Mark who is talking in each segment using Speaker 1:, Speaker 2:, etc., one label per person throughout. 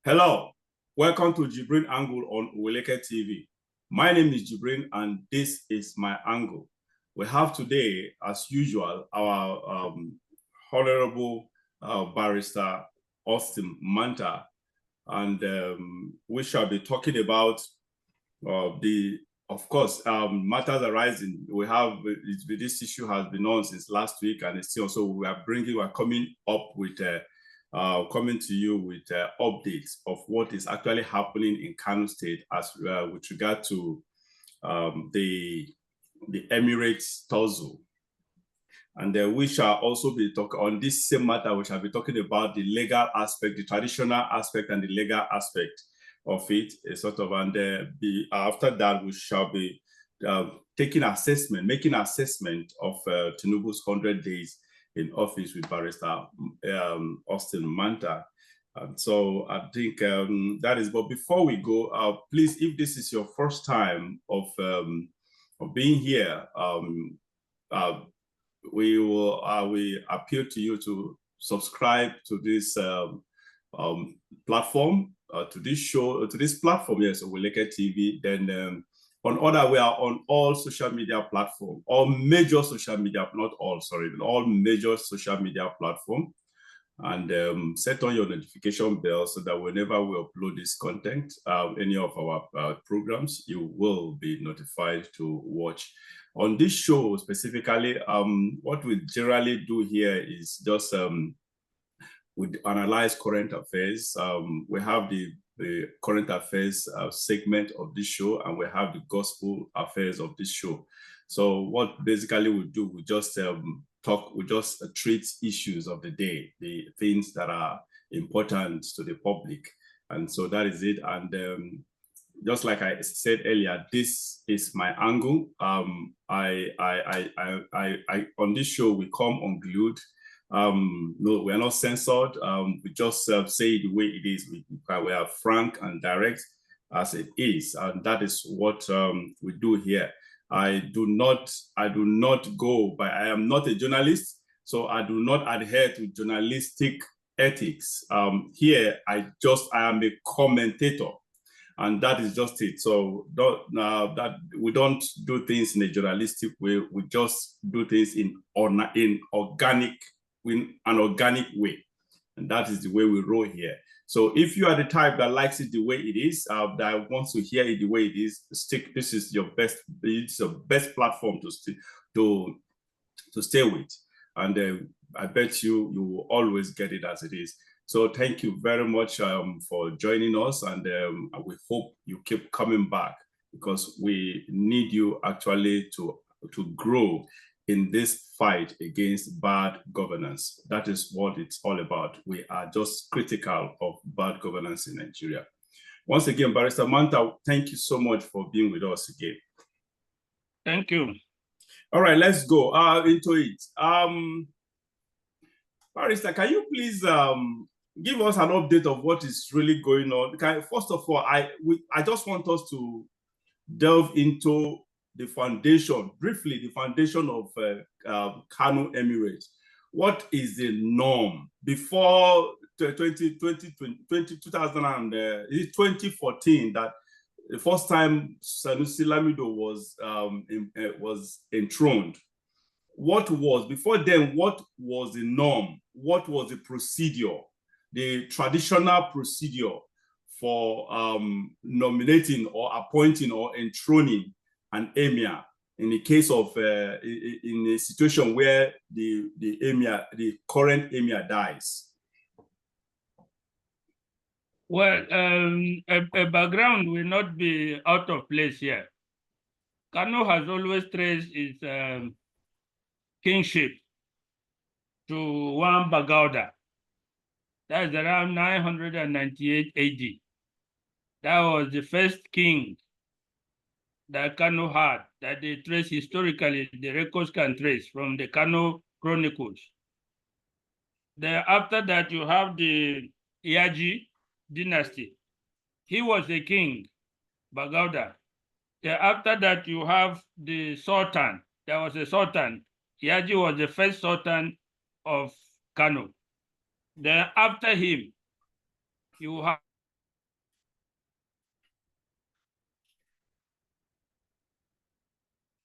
Speaker 1: Hello, welcome to JIBRIN Angle on Oweleke TV. My name is JIBRIN and this is my angle. We have today, as usual, our Honorable Barrister Austin Manta, and we shall be talking about of course, matters arising. We have this issue has been on since last week, and it's still so we are coming up with coming to you with updates of what is actually happening in Kano State as with regard to the Emirates tussle. And we shall also be talking on this same matter. We shall be talking about the legal aspect, the traditional aspect, and the legal aspect of it, sort of. And after that, we shall be making assessment of Tinubu's 100 days in office with Barrister Austin Manta. So I think that is. But before we go, please, if this is your first time of being here, we appeal to you to subscribe to this platform, to this show, to this platform. Yes, Oweleke TV. Then on other, we are on all social media platforms, all major social media, not all, sorry, but all major social media platforms. And set on your notification bell so that whenever we upload this content, any of our programs, you will be notified to watch. On this show specifically, what we generally do here is just we analyze current affairs. We have the current affairs segment of this show, and we have the gospel affairs of this show. So what basically we do, we just treat issues of the day, the things that are important to the public. And so that is it. And just like I said earlier, this is my angle. On this show, we come unglued. No, we are not censored. We just say the way it is. We are frank and direct as it is, and that is what we do here. I do not go by. I am not a journalist, so I do not adhere to journalistic ethics. Here, I am a commentator, and that is just it. So that we don't do things in a journalistic way. We just do things in an organic way, and that is the way we roll here. So if you are the type that likes it the way it is, that wants to hear it the way it is, this is your best. It's your best platform to stay with, and I bet you will always get it as it is. So thank you very much for joining us, and we hope you keep coming back, because we need you actually to grow in this fight against bad governance. That is what it's all about. We are just critical of bad governance in Nigeria. Once again, Barrister Manta, thank you so much for being with us again.
Speaker 2: Thank you.
Speaker 1: All right, let's go into it. Barrister, can you please give us an update of what is really going on? First of all, I just want us to delve into the foundation, briefly, the foundation of Kano Emirate. What is the norm? Before 2014, that the first time Sanusi Lamido was enthroned. What was, before then, what was the norm? What was the procedure, the traditional procedure for nominating or appointing or enthroning an emir in the case of in a situation where the current emir dies?
Speaker 2: Well, a background will not be out of place here. Kano has always traced its kingship to one Bagauda. That is around 998 AD. That was the first king that Kano had, that they trace historically, the records can trace from the Kano Chronicles. Then after that, you have the Yaji dynasty. He was a king, Bagauda. Then after that, you have the Sultan. There was a Sultan. Yaji was the first Sultan of Kano. Then after him, you have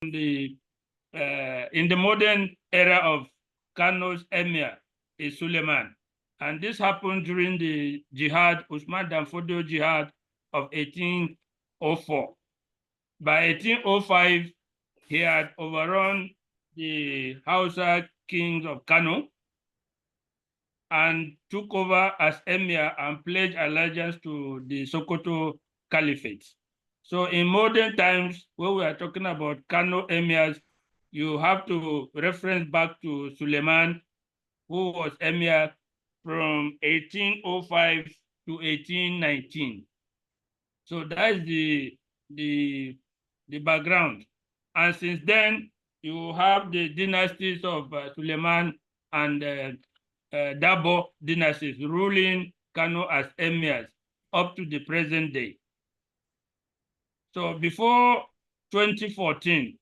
Speaker 2: the in the modern era of Kano's emir is Suleiman. And this happened during the jihad, Usman Danfodio jihad of 1804. By 1805, he had overrun the Hausa kings of Kano and took over as emir and pledged allegiance to the Sokoto Caliphate. So in modern times, when we are talking about Kano emirs, you have to reference back to Suleiman, who was emir from 1805 to 1819. So that is the background. And since then, you have the dynasties of Suleiman and Dabo dynasties ruling Kano as emirs up to the present day. So before 2014,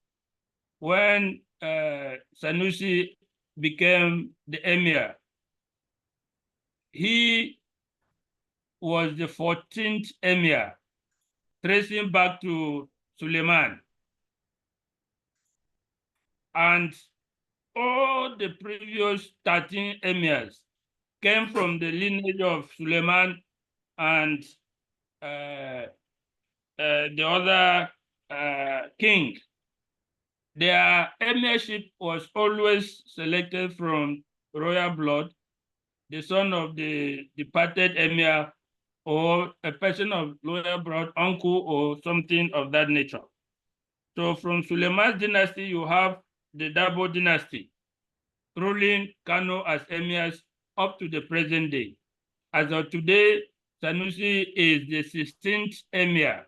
Speaker 2: when Sanusi became the emir, he was the 14th emir, tracing back to Suleiman. And all the previous 13 emirs came from the lineage of Suleiman and the other king. Their emirship was always selected from royal blood, the son of the departed emir, or a person of royal blood, uncle, or something of that nature. So from Suleiman's dynasty, you have the Dabo dynasty, ruling Kano as emirs up to the present day. As of today, Sanusi is the 16th emir.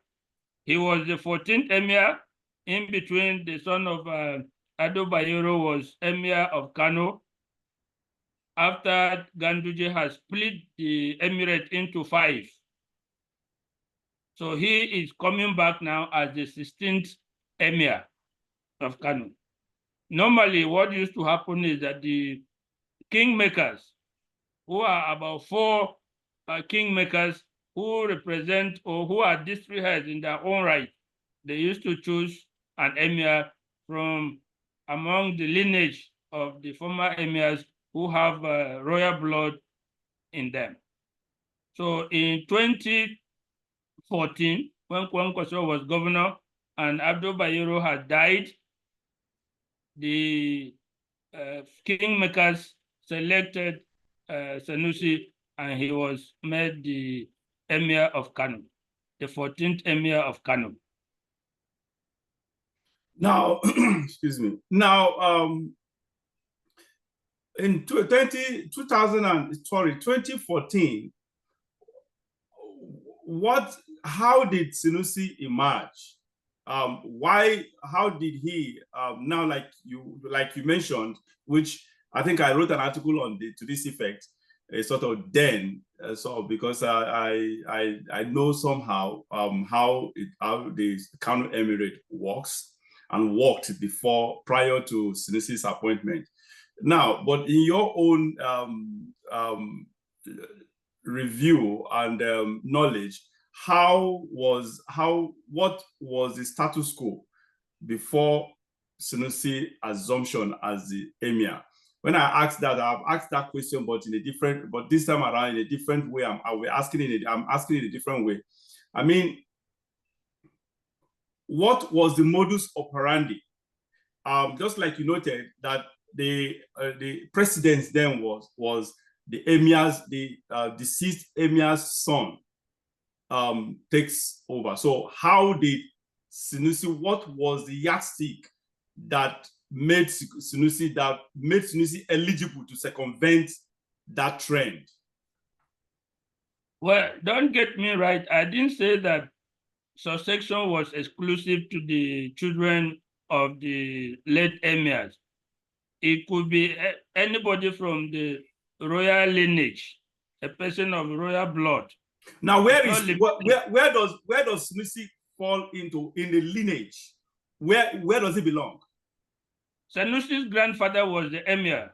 Speaker 2: He was the 14th emir. In between, the son of Ado Bayero was emir of Kano. After Ganduje has split the emirate into 5. So he is coming back now as the 16th emir of Kano. Normally, what used to happen is that the kingmakers, who are about 4 kingmakers who represent or who are district heads in their own right, they used to choose an emir from among the lineage of the former emirs who have royal blood in them. So in 2014, when Kwankwaso was governor and Abdul Bayero had died, the kingmakers selected Sanusi, and he was made the emir of Kano, the 14th emir of Kano.
Speaker 1: Now, excuse me. Now, in 2014, how did Sanusi emerge? How did he now, like you mentioned, which I think I wrote an article on to this effect, a sort of because I know somehow how the Kano Emirate works and worked prior to Sanusi's appointment. Now, but in your own review and knowledge, what was the status quo before Sanusi assumption as the emir? When I asked that, I've asked that question, but this time around in a different way. I'm asking it in a different way. I mean, what was the modus operandi? Just like you noted that the precedence then was the emir's, the deceased emir's son takes over. So how did Sanusi, what was the yardstick that made Sanusi eligible to circumvent that trend?
Speaker 2: Well, don't get me right. I didn't say that succession was exclusive to the children of the late emirs. It could be anybody from the royal lineage, a person of royal blood.
Speaker 1: Now, where does Sanusi fall into in the lineage? Where does he belong?
Speaker 2: Sanusi's grandfather was the emir,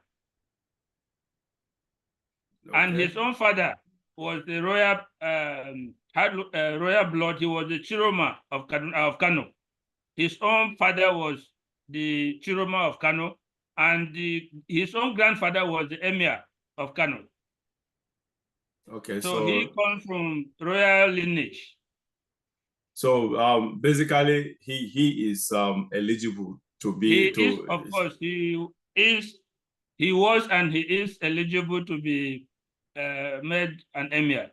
Speaker 2: and his own father was the royal royal blood. He was the Chiroma of Kano. His own father was the Chiroma of Kano, and his own grandfather was the Emir of Kano.
Speaker 1: Okay,
Speaker 2: so he comes from royal lineage.
Speaker 1: So basically, he is eligible to be
Speaker 2: Of course, he was and he is eligible to be made an emir.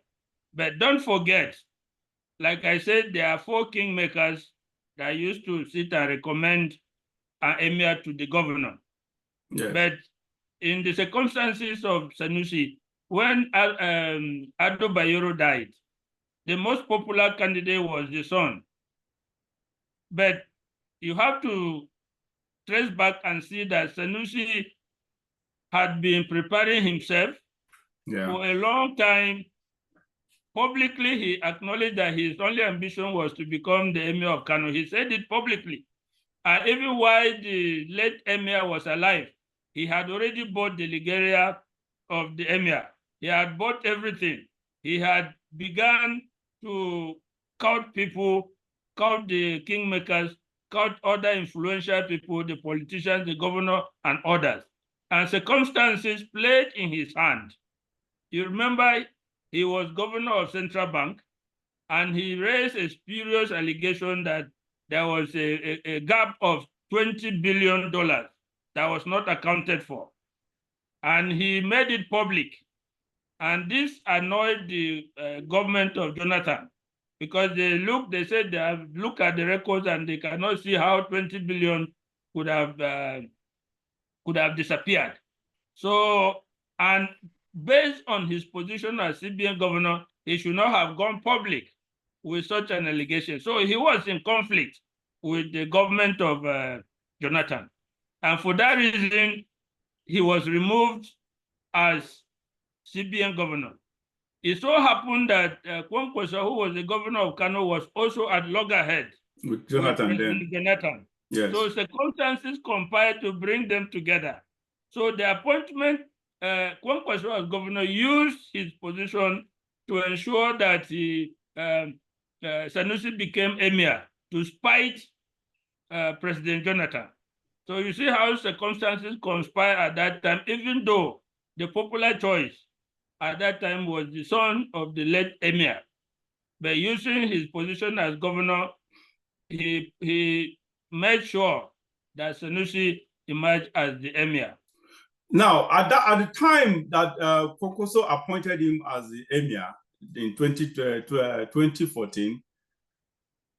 Speaker 2: But don't forget, like I said, there are 4 kingmakers that used to sit and recommend an emir to the governor.
Speaker 1: Yes.
Speaker 2: But in the circumstances of Sanusi, when Ado Bayero died, the most popular candidate was the son. But you have to trace back and see that Sanusi had been preparing himself for a long time. Publicly, he acknowledged that his only ambition was to become the emir of Kano. He said it publicly. And even while the late emir was alive, he had already bought the Liguriya of the emir. He had bought everything. He had begun to count people, count the kingmakers, count other influential people, the politicians, the governor, and others. And circumstances played in his hand. You remember, he was governor of Central Bank, and he raised a spurious allegation that there was a gap of $20 billion that was not accounted for. And he made it public. And this annoyed the government of Jonathan, because they said they have looked at the records and they cannot see how 20 billion could have disappeared. So, and based on his position as CBN governor, he should not have gone public with such an allegation. So he was in conflict with the government of Jonathan. And for that reason, he was removed as CBN governor. It so happened that Kwankwaso, who was the governor of Kano, was also at loggerhead
Speaker 1: with Jonathan
Speaker 2: with President Jonathan.
Speaker 1: Yes.
Speaker 2: So circumstances conspired to bring them together. So the appointment, Kwankwaso as governor used his position to ensure that Sanusi became emir to spite President Jonathan. So you see how circumstances conspire at that time, even though the popular choice at that time was the son of the late emir. But using his position as governor, he made sure that Sanusi emerged as the emir.
Speaker 1: Now, at the time that Kwankwaso appointed him as the emir in 2014,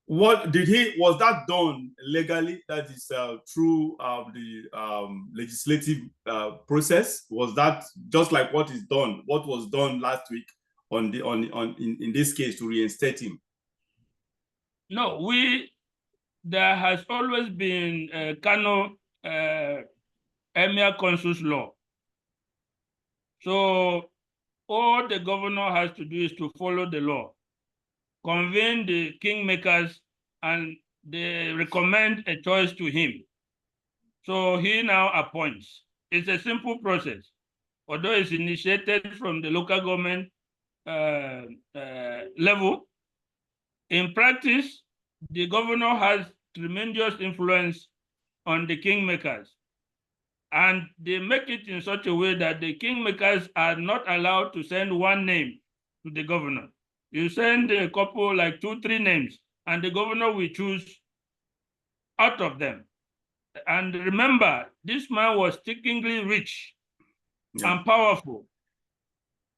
Speaker 1: was that done legally? That is through the legislative process? Was that just like what was done last week in this case to reinstate him?
Speaker 2: No, there has always been Kano emir consul's law. So all the governor has to do is to follow the law, convene the kingmakers, and they recommend a choice to him. So he now appoints. It's a simple process, although it's initiated from the local government level. In practice, the governor has tremendous influence on the kingmakers, and they make it in such a way that the kingmakers are not allowed to send one name to the governor. You send a couple, like 2-3 names, and the governor will choose out of them. And remember, this man was stickingly rich and powerful.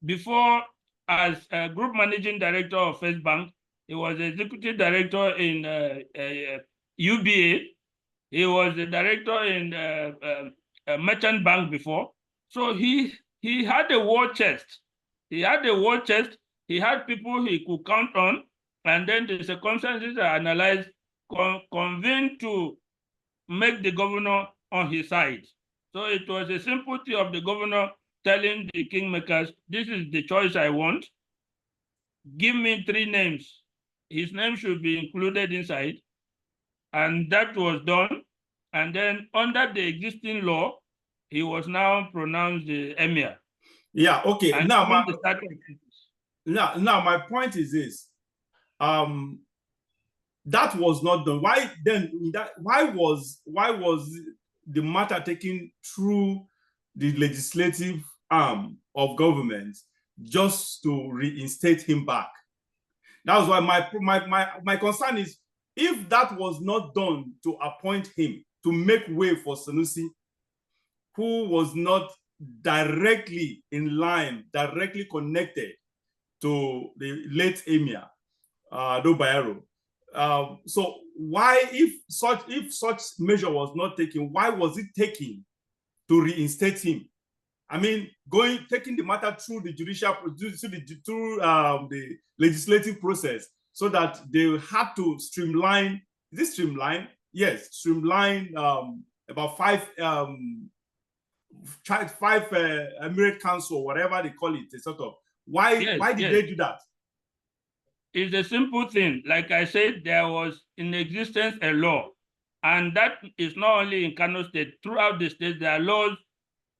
Speaker 2: Before, as a group managing director of First Bank, he was executive director in UBA. He was the director in Merchant Bank before. So he had a war chest. He had a war chest. He had people he could count on. And then the circumstances are analyzed, convened to make the governor on his side. So it was a sympathy of the governor telling the kingmakers, this is the choice I want. Give me 3 names. His name should be included inside. And that was done. And then under the existing law, he was now pronounced the emir.
Speaker 1: Yeah, okay.
Speaker 2: And
Speaker 1: now my point is this. that was not done. Why then? Why was the matter taken through the legislative arm of government just to reinstate him back? That was why my concern is, if that was not done to appoint him, to make way for Sanusi, who was not directly in line, directly connected to the late Emir, Do Bayero. So why, if such measure was not taken, why was it taken to reinstate him? I mean, taking the matter through the judicial, through the legislative process, so that they had to streamline. Is this streamline? Yes, streamline about five Emirate Council, whatever they call it, sort of. Why did they do that?
Speaker 2: It's a simple thing. Like I said, there was in existence a law, and that is not only in Kano State. Throughout the state, there are laws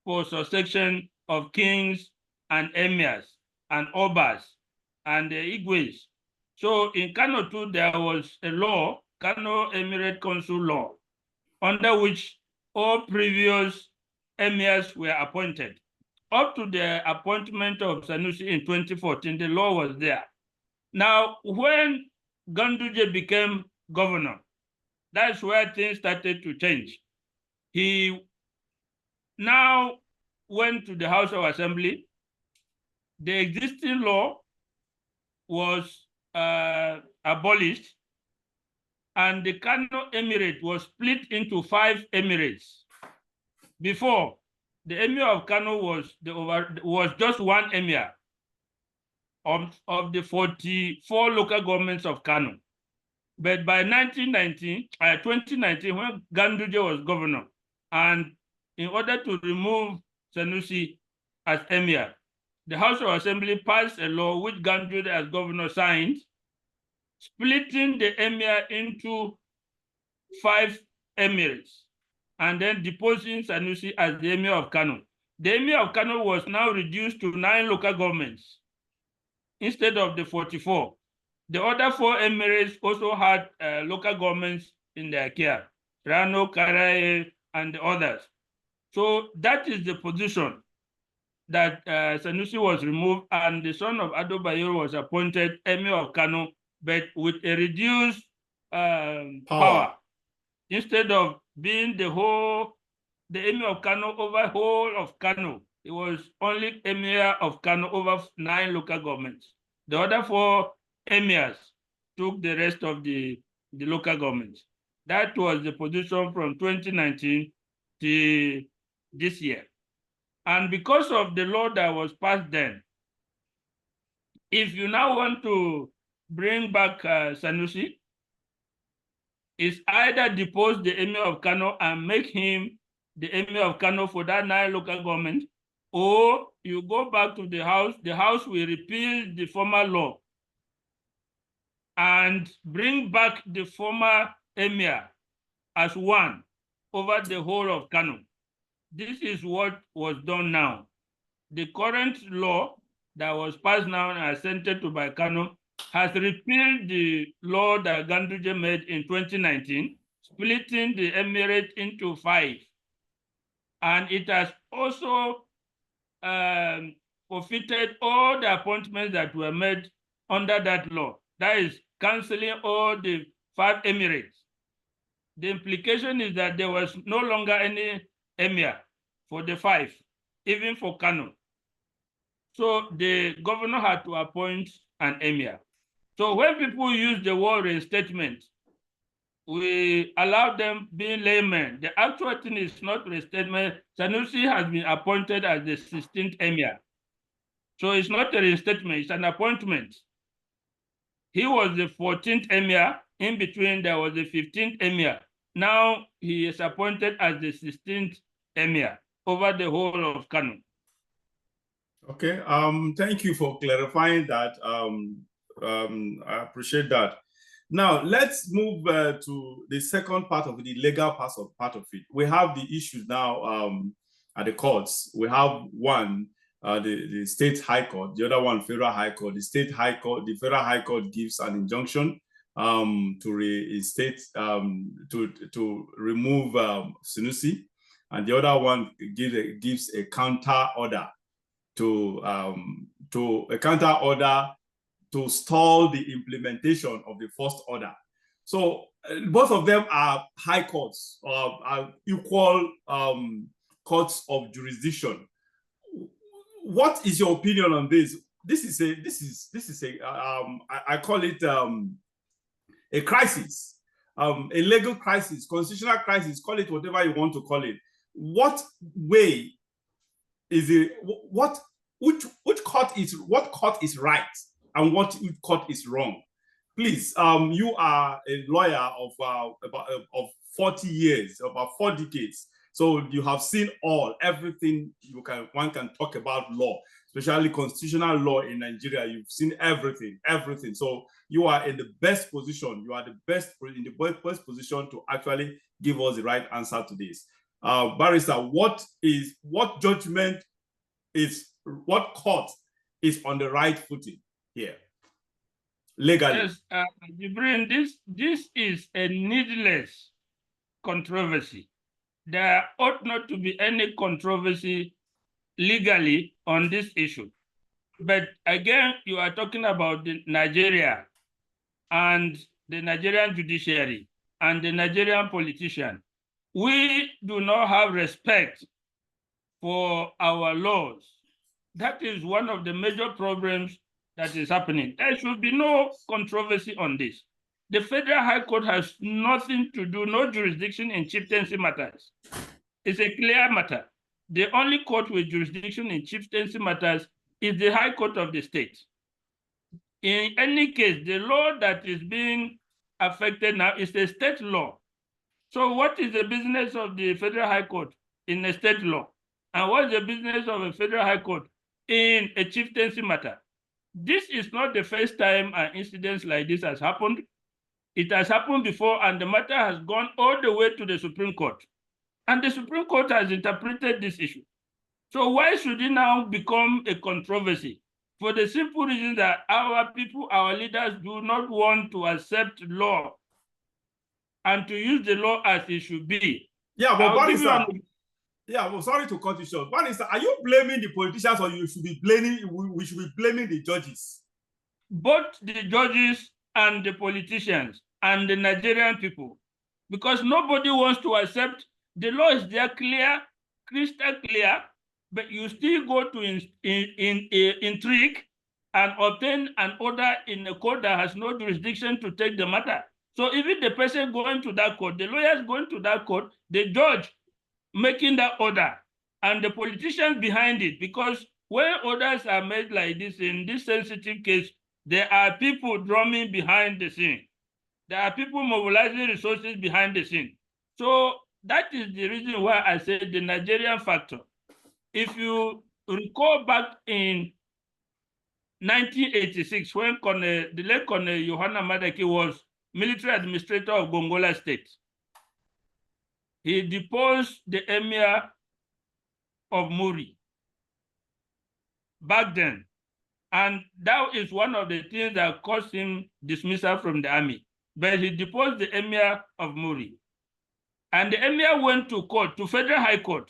Speaker 2: for succession of kings and emirs and obas and the Igwes. So in Kano too, there was a law, Kano Emirate Council law, under which all previous emirs were appointed. Up to the appointment of Sanusi in 2014, the law was there. Now, when Ganduje became governor, that's where things started to change. He now went to the House of Assembly. The existing law was abolished, and the Kano Emirate was split into 5 emirates. Before, the Emir of Kano was just one emir of the 44 local governments of Kano. But by 2019, when Ganduje was governor, and in order to remove Sanusi as emir, the House of Assembly passed a law which Ganduje as governor signed, splitting the emir into 5 emirates, and then deposing Sanusi as the emir of Kano. The emir of Kano was now reduced to 9 local governments instead of the 44. The other 4 emirates also had local governments in their care, Rano, Karaye, and the others. So that is the position that Sanusi was removed, and the son of Ado Bayero was appointed emir of Kano, but with a reduced power. Instead of being the emir of Kano over whole of Kano, it was only emir of Kano over 9 local governments. The other 4 emirs took the rest of the local governments. That was the position from 2019 to this year. And because of the law that was passed then, if you now want to bring back Sanusi, it's either depose the emir of Kano and make him the emir of Kano for that 9 local government, or you go back to the house will repeal the former law and bring back the former emir as one over the whole of Kano. This is what was done now. The current law that was passed now and assented to by Kano has repealed the law that Ganduje made in 2019, splitting the emirate into 5. And it has also forfeited all the appointments that were made under that law. That is cancelling all the 5 emirates. The implication is that there was no longer any emir for the 5, even for Kano. So the governor had to appoint an emir. So when people use the word reinstatement, we allow them being laymen. The actual thing is not reinstatement. Sanusi has been appointed as the 16th emir. So it's not a reinstatement, it's an appointment. He was the 14th emir. In between, there was the 15th emir. Now he is appointed as the 16th emir over the whole of Kano.
Speaker 1: Okay, thank you for clarifying that. I appreciate that. Now, let's move to the second part of it, the legal part of it. We have the issues now at the courts. We have one, the state high court, the other one, federal high court. The state high court, the federal high court gives an injunction to reinstate, to remove Sunusi, and the other one gives a counter order to stall the implementation of the first order. So both of them are high courts, are equal courts of jurisdiction. What is your opinion on this? I call it a crisis, a legal crisis, constitutional crisis, call it whatever you want to call it. What way is it? Which court is right and what court is wrong? Please, you are a lawyer of 40 years, about 4 decades. So you have seen everything one can talk about law, especially constitutional law in Nigeria. You've seen everything. So you are in the best position. You are in the best position to actually give us the right answer to this. Barrister, what court is on the right footing here, legally?
Speaker 2: Yes, JIBRIN, this is a needless controversy. There ought not to be any controversy legally on this issue. But again, you are talking about Nigeria and the Nigerian judiciary and the Nigerian politician. We do not have respect for our laws. That is one of the major problems that is happening. There should be no controversy on this. The Federal High Court has nothing to do, no jurisdiction in chieftaincy matters. It's a clear matter. The only court with jurisdiction in chieftaincy matters is the High Court of the state. In any case, the law that is being affected now is a state law. So what is the business of the Federal High Court in a state law? And what's the business of a Federal High Court in a chieftaincy matter? This is not the first time an incident like this has happened. It has happened before, and the matter has gone all the way to the Supreme Court. And the Supreme Court has interpreted this issue. So why should it now become a controversy? For the simple reason that our people, our leaders do not want to accept law and to use the law as it should be.
Speaker 1: Yeah, but Barrister, well, sorry to cut you short. Barrister, are you blaming the politicians, or we should be blaming the judges?
Speaker 2: Both the judges and the politicians and the Nigerian people, because nobody wants to accept. The law is there clear, crystal clear, but you still go to intrigue and obtain an order in a court that has no jurisdiction to take the matter. So even the person going to that court, the lawyers going to that court, the judge making that order, and the politicians behind it, because when orders are made like this, in this sensitive case, there are people drumming behind the scene. There are people mobilizing resources behind the scene. So that is the reason why I said the Nigerian factor. If you recall back in 1986, when the late Colonel Yohana Madaki was military administrator of Gongola State, he deposed the Emir of Muri back then. And that is one of the things that caused him dismissal from the army. But he deposed the Emir of Muri. And the Emir went to court, to Federal High Court,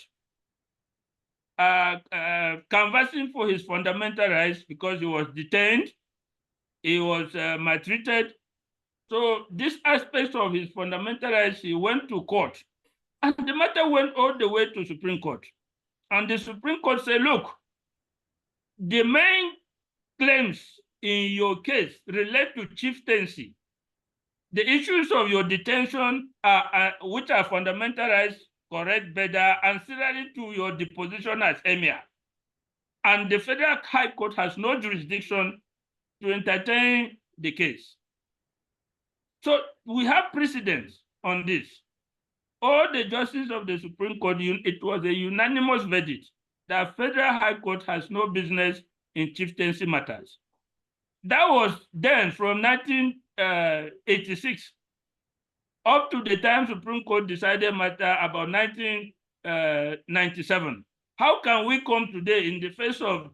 Speaker 2: canvassing for his fundamental rights because he was detained, he was maltreated. So this aspect of his fundamental rights, he went to court. And the matter went all the way to Supreme Court. And the Supreme Court said, look, the main claims in your case relate to chieftaincy. The issues of your detention, which are fundamental rights, correct, better, ancillary to your deposition as emir. And the Federal High Court has no jurisdiction to entertain the case. So we have precedents on this. All the justices of the Supreme Court, it was a unanimous verdict that Federal High Court has no business in chieftaincy matters. That was then from 1986 up to the time Supreme Court decided matter about 1997. How can we come today in the face of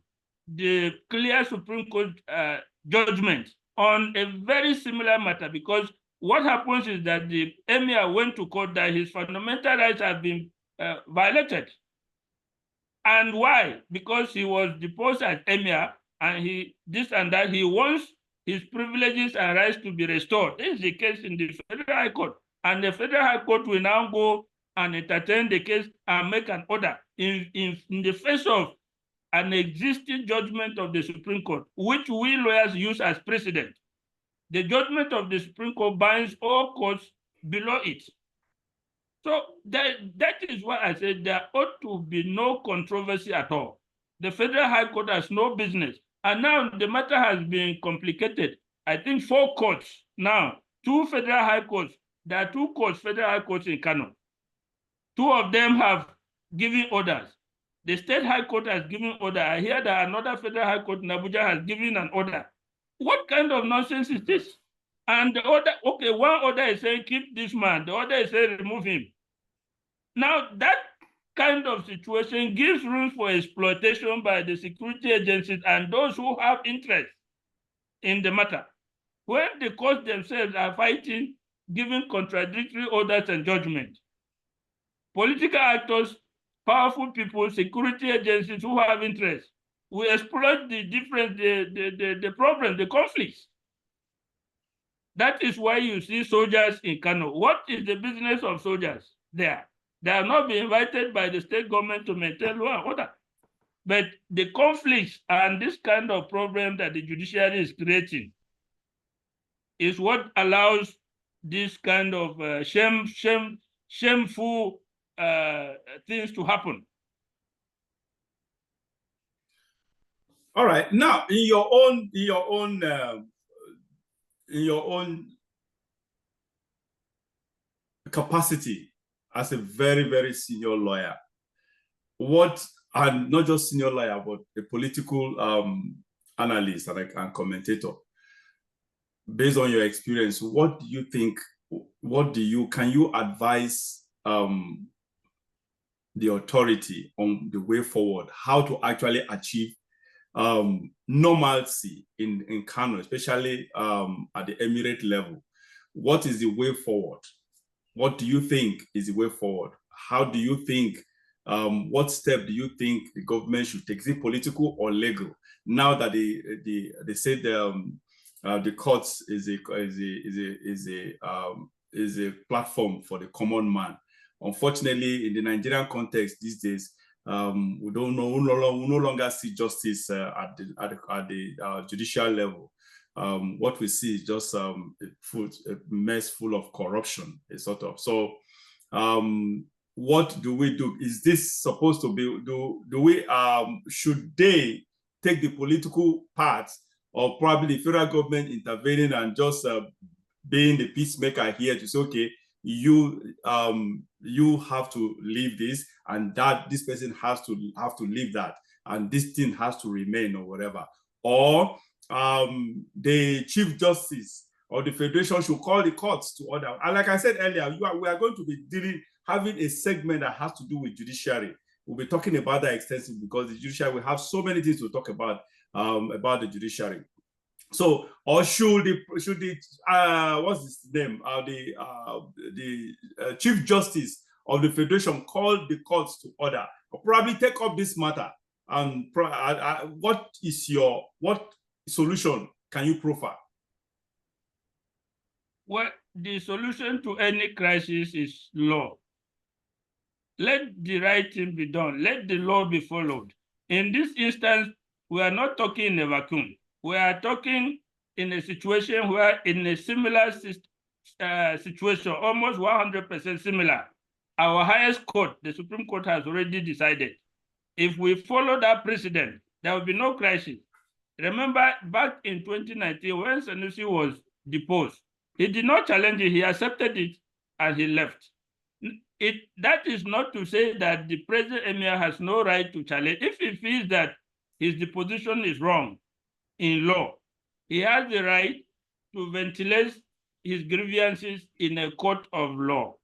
Speaker 2: the clear Supreme Court judgment on a very similar matter, because what happens is that the emir went to court that his fundamental rights have been violated. And why? Because he was deposed as emir, and he this and that. He wants his privileges and rights to be restored. This is the case in the Federal High Court. And the Federal High Court will now go and entertain the case and make an order in the face of an existing judgment of the Supreme Court, which we lawyers use as precedent. The judgment of the Supreme Court binds all courts below it. So that is why I said there ought to be no controversy at all. The Federal High Court has no business. And now the matter has been complicated. I think 4 courts now, 2 Federal High Courts. There are 2 courts, Federal High Courts in Kano. 2 of them have given orders. The State High Court has given order. I hear that another Federal High Court in Abuja has given an order. What kind of nonsense is this? And the order, okay, one order is saying keep this man, the other is saying remove him. Now that kind of situation gives room for exploitation by the security agencies and those who have interest in the matter. When the courts themselves are fighting, giving contradictory orders and judgment, political actors, powerful people, security agencies who have interest will exploit the difference, the problem, the conflicts. That is why you see soldiers in Kano. What is the business of soldiers there? They have not been invited by the state government to maintain law and order. But the conflicts and this kind of problem that the judiciary is creating is what allows this kind of shameful things to happen.
Speaker 1: All right. Now, in your own capacity as a very, very senior lawyer, and not just senior lawyer, but a political analyst and commentator, based on your experience, what do you think, can you advise the authority on the way forward, how to actually achieve normalcy in Kano, especially at the Emirate level? What is the way forward? What do you think is the way forward? How do you think, what step do you think the government should take? Is it political or legal? Now that they say the courts is a platform for the common man. Unfortunately, in the Nigerian context these days, we no longer see justice at the judicial level. What we see is just a mess full of corruption, sort of. So, what do we do? Is this supposed to be? Should they take the political part, or probably the federal government intervening and just being the peacemaker here to say, okay, you have to leave this, and that this person has to leave that, and this thing has to remain, or whatever? Or the Chief Justice or the Federation should call the courts to order. And like I said earlier, we are going to be having a segment that has to do with judiciary. We'll be talking about that extensively, because the judiciary, we have so many things to talk about the judiciary. So, or should the what's his name? The Chief Justice of the Federation call the courts to order, or probably take up this matter? And what solution can you proffer?
Speaker 2: Well, the solution to any crisis is law. Let the right thing be done. Let the law be followed. In this instance, we are not talking in a vacuum. We are talking in a situation where, in a similar situation, almost 100% similar, our highest court, the Supreme Court, has already decided. If we follow that precedent, there will be no crisis. Remember, back in 2019, when Sanusi was deposed, he did not challenge it. He accepted it and he left. That is not to say that the present emir has no right to challenge. If he feels that his deposition is wrong in law, he has the right to ventilate his grievances in a court of law,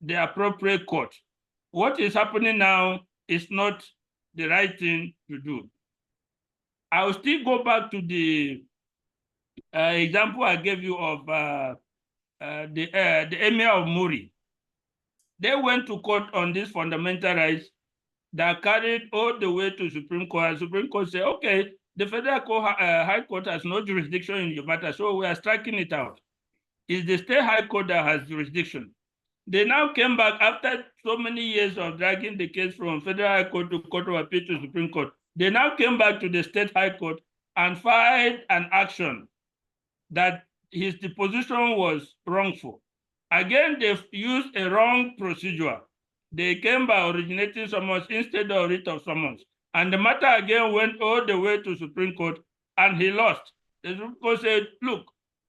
Speaker 2: the appropriate court. What is happening now is not the right thing to do. I will still go back to the example I gave you of the Emir of Muri. They went to court on this fundamental rights that carried all the way to Supreme Court. Supreme Court said, okay, the Federal High Court has no jurisdiction in your matter, so we are striking it out. It's the State High Court that has jurisdiction. They now came back after so many years of dragging the case from Federal High Court to Court of Appeal to Supreme Court. They now came back to the State High Court and filed an action that his deposition was wrongful. Again, they used a wrong procedure. They came by originating summons instead of writ of summons. And the matter again went all the way to Supreme Court, and he lost. The Supreme Court said, look,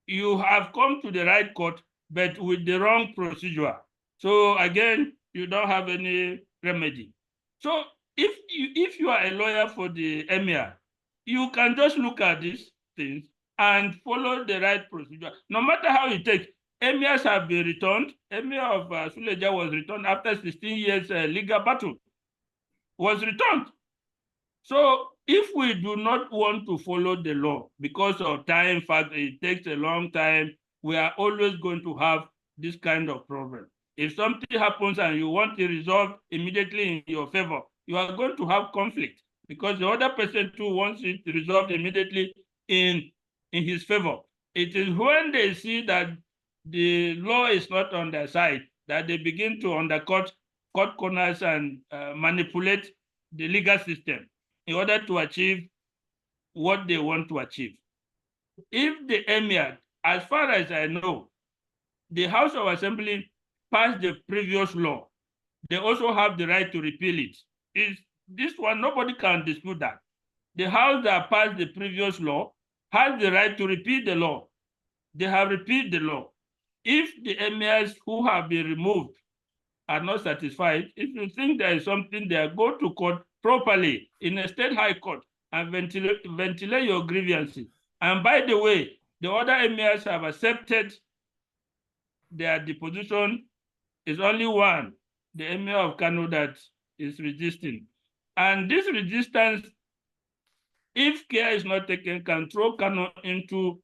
Speaker 2: you have come to the right court, but with the wrong procedure. So again, you don't have any remedy. So if you are a lawyer for the emir, you can just look at these things and follow the right procedure, no matter how it takes. Emirs have been returned. Emir of Suleja was returned after 16 years legal battle, was returned. So if we do not want to follow the law because of time, fact, it takes a long time, we are always going to have this kind of problem. If something happens and you want it resolved immediately in your favor, you are going to have conflict because the other person too wants it resolved immediately in his favor. It is when they see that the law is not on their side that they begin to undercut cut corners and manipulate the legal system in order to achieve what they want to achieve. If the emir, as far as I know, the House of Assembly passed the previous law, they also have the right to repeal it. This one, nobody can dispute that. The House that passed the previous law has the right to repeal the law. They have repealed the law. If the emirs who have been removed are not satisfied, if you think there is something there, go to court properly in a state high court and ventilate your grievances. And by the way, the other emirs have accepted their deposition. Is only one, the emir of Kano, that is resisting. And this resistance, if care is not taken, can throw Kano into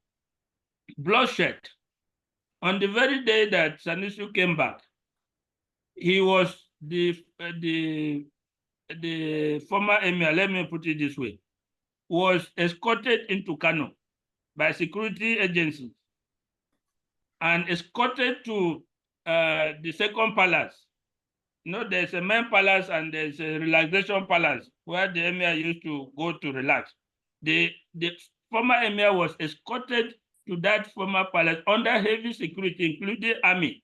Speaker 2: bloodshed. On the very day that Sanusi came back, he was the former emir, let me put it this way, was escorted into Kano by security agencies and escorted to the second palace. You know, there's a main palace and there's a relaxation palace where the emir used to go to relax. The former emir was escorted to that former palace under heavy security, including army.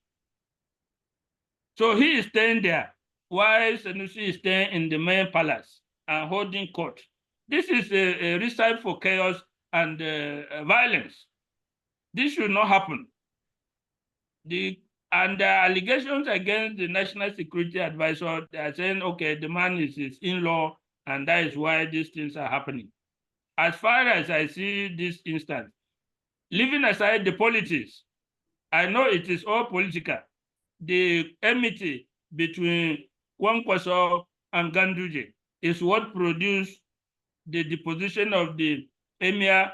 Speaker 2: So he is staying there while Sanusi is staying in the main palace and holding court. This is a recipe for chaos and violence. This should not happen. The allegations against the National Security Advisor, they are saying, okay, the man is his in-law, and that is why these things are happening. As far as I see this instance, leaving aside the politics, I know it is all political. The enmity between Kwankwaso and Ganduje is what produced the deposition of the Emir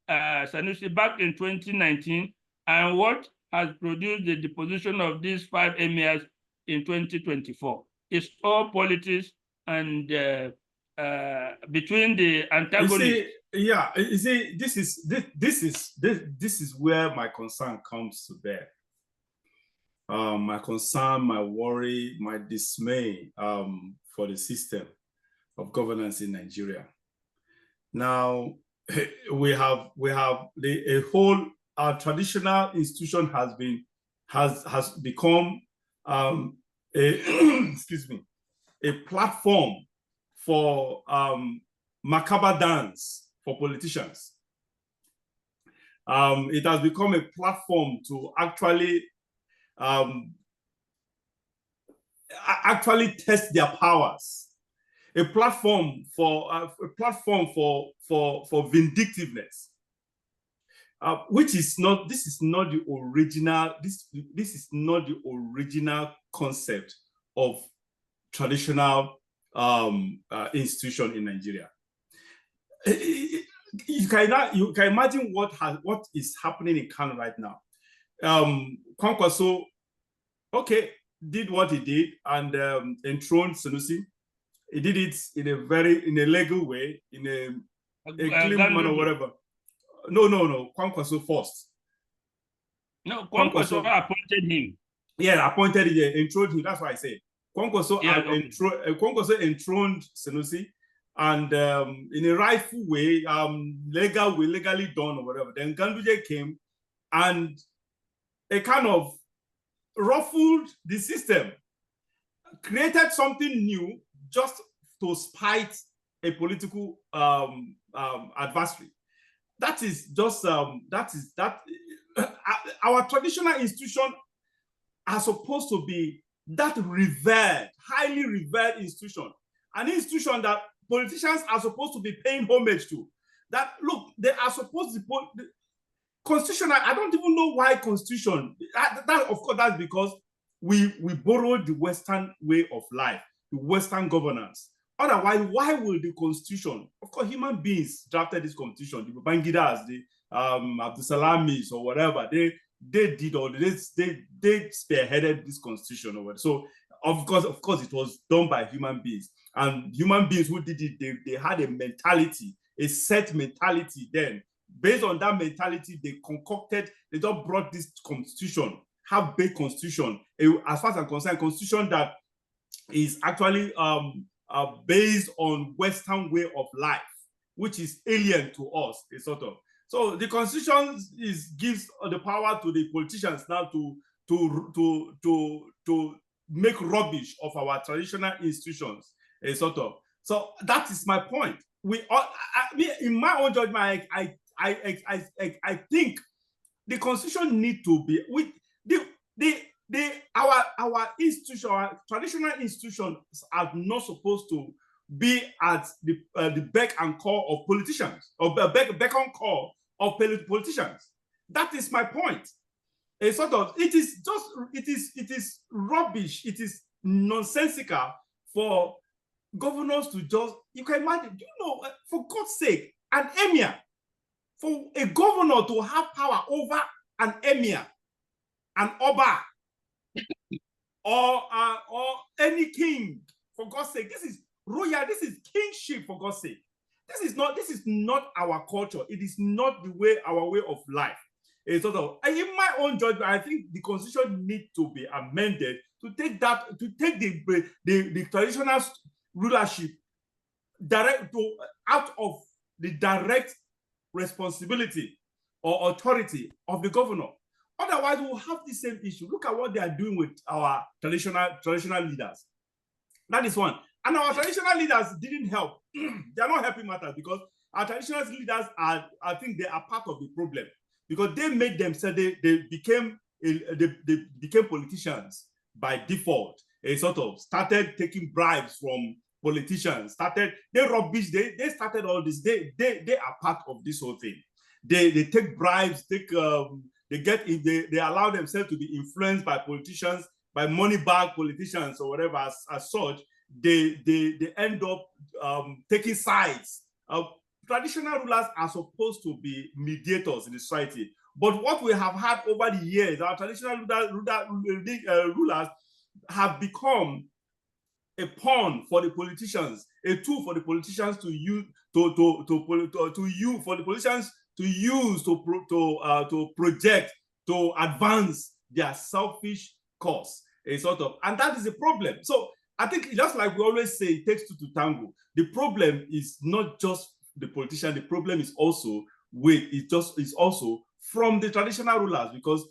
Speaker 2: Sanusi back in 2019, and what has produced the deposition of these 5 emirs in 2024. It's all politics and between the antagonists.
Speaker 1: This is where my concern comes to bear. My concern, my worry, my dismay for the system of governance in Nigeria. Now, we have a whole, our traditional institution has become excuse me, a platform for macabre dance for politicians. It has become a platform to actually test their powers, a platform for vindictiveness, which is not. This is not the original. This is not the original concept of traditional institution in Nigeria. you can imagine what is happening in Kano right now. Kwankwaso, okay, did what he did and enthroned Sanusi. He did it in a legal way, in a clean manner, whatever. No. Kwankwaso first.
Speaker 2: No, Kwankwaso appointed him.
Speaker 1: Yeah, appointed him, enthroned him. That's why I said Kwankwaso enthroned Sanusi, and in a rightful way, legally done or whatever. Then Ganduje came and it kind of ruffled the system, created something new just to spite a political adversary. That is just our traditional institution are supposed to be that revered, highly revered institution, an institution that politicians are supposed to be paying homage to. That look, they are supposed to the constitution. I don't even know why constitution. That of course that's because we borrowed the Western way of life, the Western governance. Otherwise, why will the constitution? Of course, human beings drafted this constitution. The Babangidas, the Abdusalamis or whatever, they did all this. They spearheaded this constitution or whatever. So of course, it was done by human beings, and human beings who did it, they had a mentality, a set mentality. Then, based on that mentality, they just brought this constitution, half-baked constitution. As far as I'm concerned, constitution that is actually based on Western way of life, which is alien to us, a sort of. So the constitution gives the power to the politicians now to make rubbish of our traditional institutions, a sort of. So that is my point. In my own judgment, I think the constitution need to be our institution, our traditional institutions are not supposed to be at the beck and call of politicians, or beck and call of politicians. That is my point. A sort of it is rubbish. It is nonsensical for governors to just, you can imagine, for God's sake, an emir, for a governor to have power over an emir, an oba, or any king, for God's sake. This is royal, this is kingship, for God's sake. This is not our culture. It is not our way of life. It's sort of, in my own judgment, I think the constitution needs to be amended to take the traditional rulership out of the direct responsibility or authority of the governor. Otherwise, we'll have the same issue. Look at what they are doing with our traditional leaders. That is one. And our traditional leaders didn't help. They are not helping matters, because our traditional leaders I think they are part of the problem, because they made themselves, they became politicians by default. They sort of started taking bribes from politicians. They started all this. They are part of this whole thing. They take bribes. They allow themselves to be influenced by politicians, by money bag politicians or whatever. As such, they end up taking sides. Traditional rulers are supposed to be mediators in the society, but what we have had over the years, our traditional rulers have become a pawn for the politicians, a tool for the politicians to use to project, to advance their selfish cause, a sort of, and that is a problem. So I think, just like we always say, it takes two to tango. The problem is not just the politician. The problem is also also from the traditional rulers, because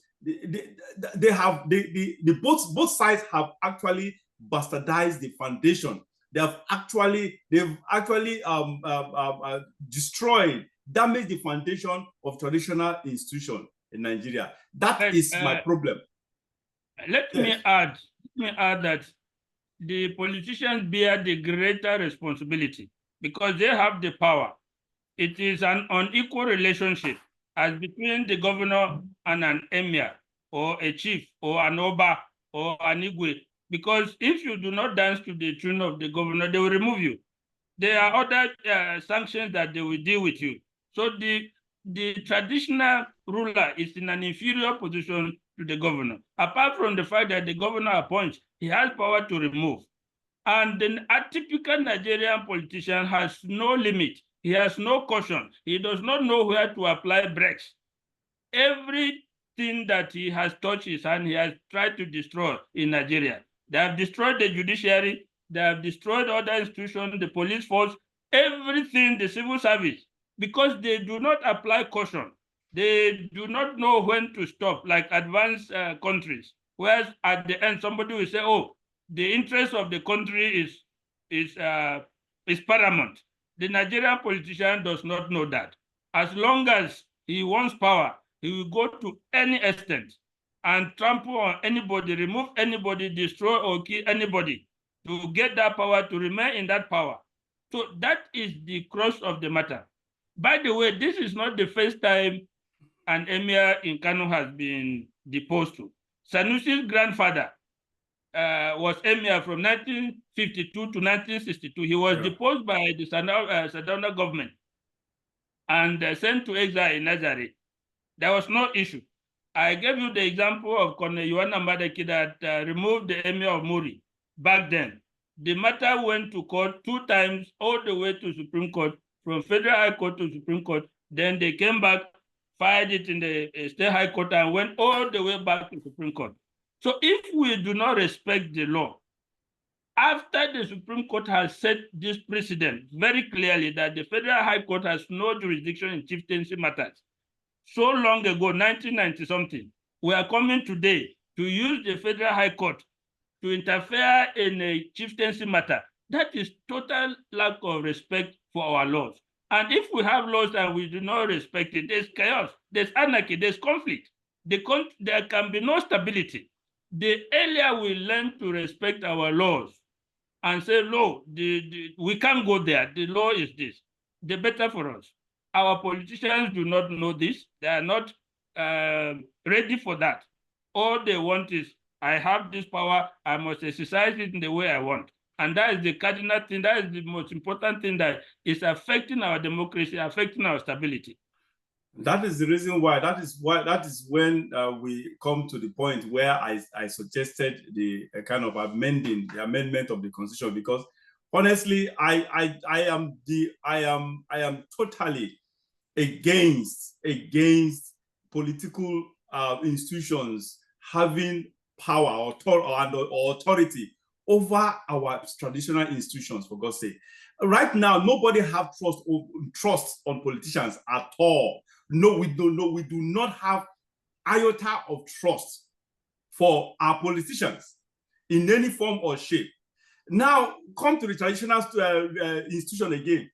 Speaker 1: both sides have actually bastardized the foundation. They've actually destroyed, damaged the foundation of traditional institution in Nigeria. That is my problem.
Speaker 2: Let me add that the politicians bear the greater responsibility because they have the power. It is an unequal relationship as between the governor and an emir, or a chief, or an oba, or an igwe. Because if you do not dance to the tune of the governor, they will remove you. There are other sanctions that they will deal with you. So the traditional ruler is in an inferior position to the governor. Apart from the fact that the governor appoints, he has power to remove. And then a typical Nigerian politician has no limit. He has no caution. He does not know where to apply brakes. Everything that he has touched his hand, he has tried to destroy in Nigeria. They have destroyed the judiciary. They have destroyed other institutions, the police force, everything, the civil service, because they do not apply caution. They do not know when to stop, like advanced countries, whereas at the end, somebody will say, oh, the interest of the country is paramount. The Nigerian politician does not know that. As long as he wants power, he will go to any extent and trample on anybody, remove anybody, destroy or kill anybody to get that power, to remain in that power. So that is the crux of the matter. By the way, this is not the first time an emir in Kano has been deposed to. Sanusi's grandfather was emir from 1952 to 1962. He was deposed by the Sardauna government and sent to exile in Nazareth. There was no issue. I gave you the example of Colonel Yohana Madaki that removed the emir of Muri back then. The matter went to court 2 times, all the way to Supreme Court, from Federal High Court to Supreme Court. Then they came back, filed it in the State High Court, and went all the way back to Supreme Court. So if we do not respect the law, after the Supreme Court has set this precedent very clearly that the Federal High Court has no jurisdiction in chieftaincy matters, so long ago, 1990 something, we are coming today to use the Federal High Court to interfere in a chieftaincy matter. That is total lack of respect for our laws. And if we have laws and we do not respect it, there's chaos, there's anarchy, there's conflict. There can be no stability. The earlier we learn to respect our laws and say, no, we can't go there, the law is this, the better for us. Our politicians do not know this. They are not ready for that. All they want is, I have this power, I must exercise it in the way I want. And that is the cardinal thing, that is the most important thing that is affecting our democracy, affecting our stability.
Speaker 1: That is the reason why, that is when we come to the point where I suggested the kind of amendment of the Constitution, because honestly, I am totally against political institutions having power or authority over our traditional institutions, for God's sake. Right now, nobody have trust on politicians at all. No, we do not have iota of trust for our politicians in any form or shape. Now, come to the traditional institution again.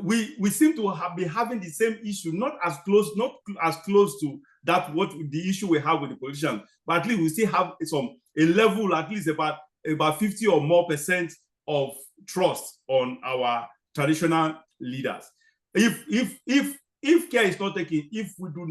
Speaker 1: We seem to be having the same issue, not as close to that what the issue we have with the politicians, but at least we still have a level, at least about 50 or more % of trust on our traditional leaders. If care is not taken, if we do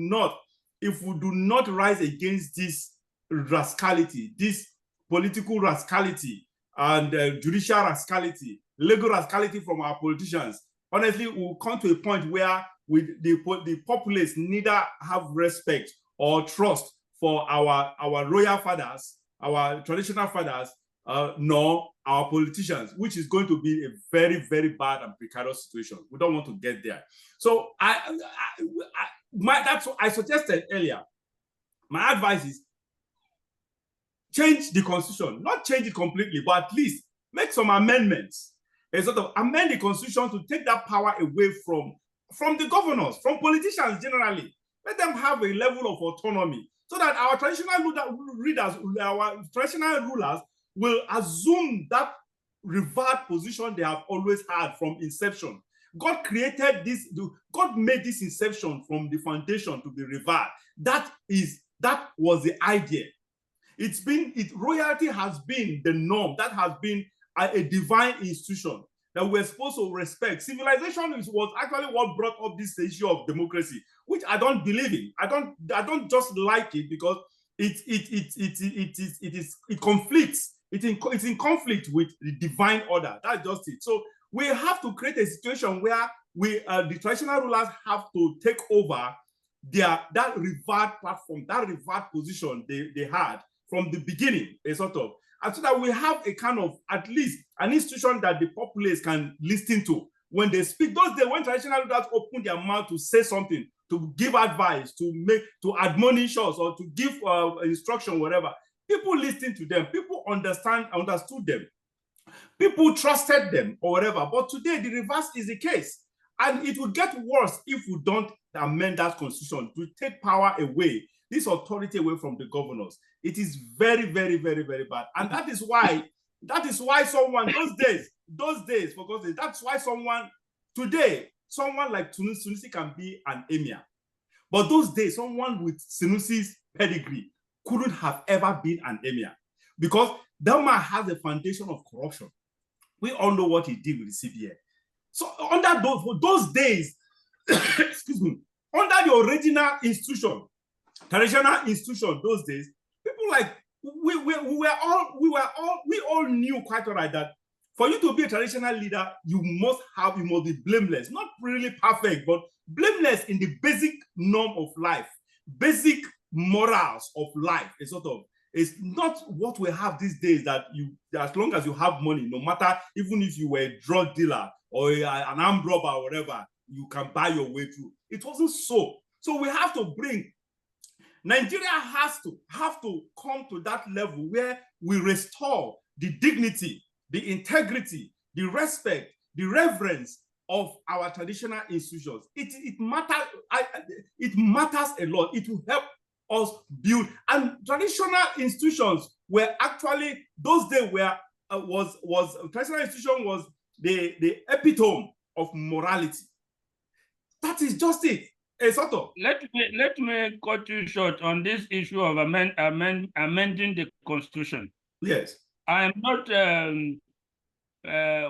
Speaker 1: not rise against this rascality, this political rascality and judicial rascality, legal rascality from our politicians, honestly, we'll come to a point where the populace neither have respect or trust for our royal fathers, our traditional fathers, nor our politicians, which is going to be a very, very bad and precarious situation. We don't want to get there. So that's what I suggested earlier. My advice is change the Constitution, not change it completely, but at least make some amendments. A sort of amend the Constitution to take that power away from the governors, from politicians generally. Let them have a level of autonomy so that our traditional rulers will assume that revered position they have always had from inception. God created this, God made this inception from the foundation to be revered. That was the idea. Royalty has been the norm. That has been a divine institution that we're supposed to respect. Civilization was actually what brought up this issue of democracy, which I don't believe in. I don't just like it because it conflicts. It's in conflict with the divine order. That's just it. So we have to create a situation where the traditional rulers have to take over that revered platform, that revered position they had from the beginning, a sort of, and so that we have a kind of, at least an institution that the populace can listen to when they speak. Those days when traditional rulers open their mouth to say something, to give advice, to admonish us, or to give instruction, whatever, people listened to them, people understood them, people trusted them, or whatever. But today the reverse is the case. And it will get worse if we don't amend that constitution to take power away, this authority away from the governors. It is very, very, very, very bad. And that is why someone, those days, for God's sake, that's why someone like Sunusi can be an emir. But those days, someone with Sunusi's pedigree couldn't have ever been an emir, because that man has a foundation of corruption. We all know what he did with the CBN. So under those days, excuse me, under the original institution, traditional institution, those days, people like we all knew quite all right that for you to be a traditional leader, you must be blameless, not really perfect, but blameless in the basic norm of life, basic morals of life. It's sort of, it's not what we have these days, that as long as you have money, no matter, even if you were a drug dealer or an armed robber or whatever, you can buy your way through. It wasn't so. So we have to Nigeria have to come to that level where we restore the dignity, the integrity, the respect, the reverence of our traditional institutions. It matters a lot. It will help us build. And traditional institutions were actually, those days traditional institution was the epitome of morality. That is just it. A sort of.
Speaker 2: Let me cut you short on this issue of amending the constitution.
Speaker 1: Yes.
Speaker 2: I am not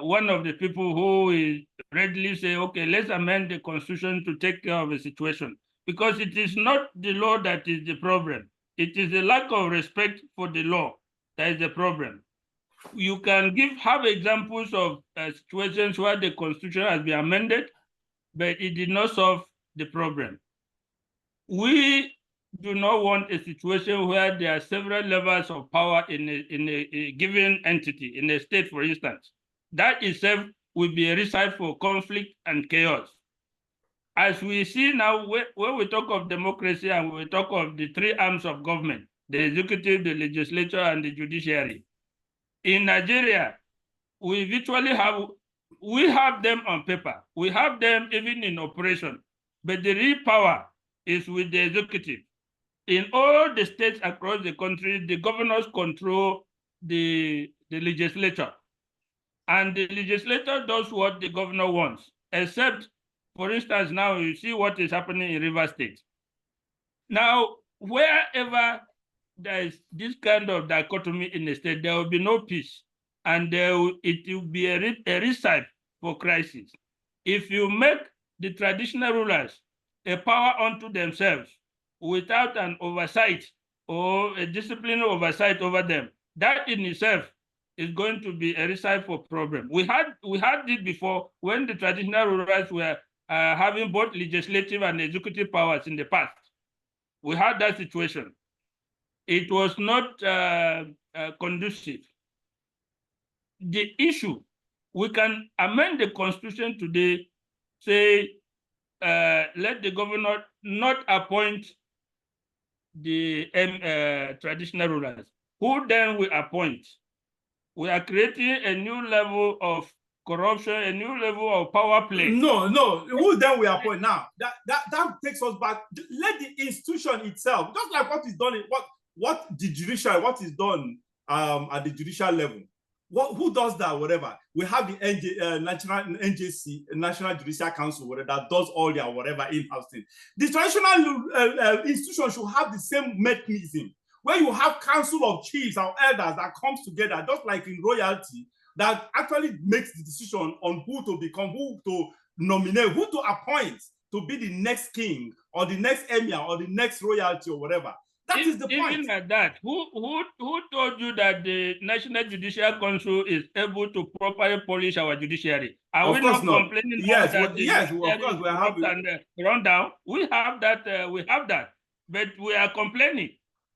Speaker 2: one of the people who is readily say, okay, let's amend the constitution to take care of the situation, because it is not the law that is the problem. It is the lack of respect for the law that is the problem. You can have examples of situations where the constitution has been amended, but it did not solve the problem. We do not want a situation where there are several levels of power in a given entity, in a state, for instance. That itself will be a recipe for conflict and chaos. As we see now, when we talk of democracy and we talk of the three arms of government, the executive, the legislature, and the judiciary, in Nigeria, we have them on paper. We have them even in operation, but the real power is with the executive. In all the states across the country, the governors control the legislature. And the legislature does what the governor wants, except, for instance, now you see what is happening in Rivers State. Now, wherever there is this kind of dichotomy in the state, there will be no peace, and it will be a recipe for crisis. If you make the traditional rulers a power unto themselves without an oversight or a disciplinary oversight over them, that in itself is going to be a recipe for problem. We had it before when the traditional rulers were having both legislative and executive powers in the past. We had that situation. It was not conducive. The issue, we can amend the constitution today, say, let the governor not appoint the traditional rulers. Who then will appoint? We are creating a new level of corruption, a new level of power play.
Speaker 1: No. Who then will appoint now? That takes us back. Let the institution itself, just like what is done, what is done at the judicial level. Who does that? Whatever. We have the NJC, National Judicial Council, whatever, that does all their whatever in-house thing. The traditional institution should have the same mechanism, where you have council of chiefs or elders that comes together, just like in royalty, that actually makes the decision on who to become, who to nominate, who to appoint to be the next king or the next emir or the next royalty or whatever. That is the point.
Speaker 2: Even at that, who told you that the National Judicial Council is able to properly polish our judiciary? Are we not complaining now that the
Speaker 1: of course,
Speaker 2: judiciary
Speaker 1: we
Speaker 2: is
Speaker 1: have
Speaker 2: corrupt and run down? We have that. But we are complaining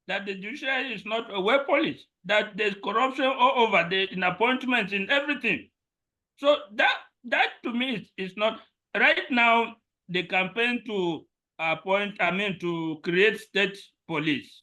Speaker 2: that the judiciary is not well polished. That there's corruption all over in appointments, in everything. So that to me is not right now. The campaign to to create state police.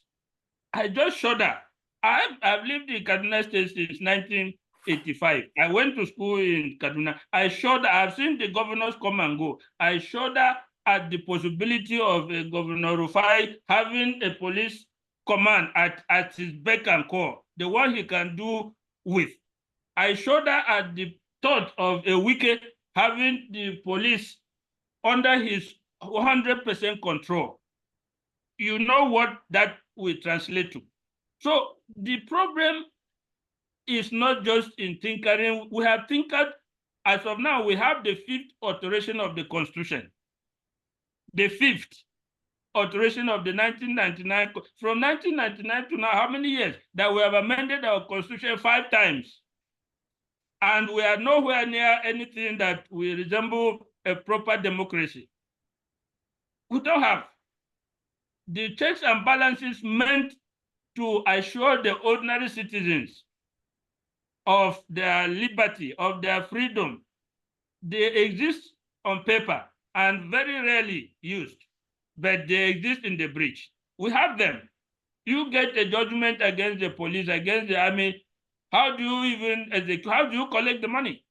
Speaker 2: I just shudder. I've lived in Kaduna State since 1985. I went to school in Kaduna. I shudder. I've seen the governors come and go. I shudder at the possibility of Governor Rufai having a police command at his beck and call, the one he can do with. I shudder at the thought of a Wike having the police under his 100% control. You know what that will translate to. So the problem is not just in tinkering. We have tinkered. As of now, we have the 5th alteration of the Constitution. The 5th alteration of the 1999. From 1999 to now, how many years that we have amended our Constitution 5 times? And we are nowhere near anything that will resemble a proper democracy. We don't have. The checks and balances meant to assure the ordinary citizens of their liberty, of their freedom. They exist on paper and very rarely used, but they exist in the breach. We have them. You get a judgment against the police, against the army. How do you even execute? How do you collect the money?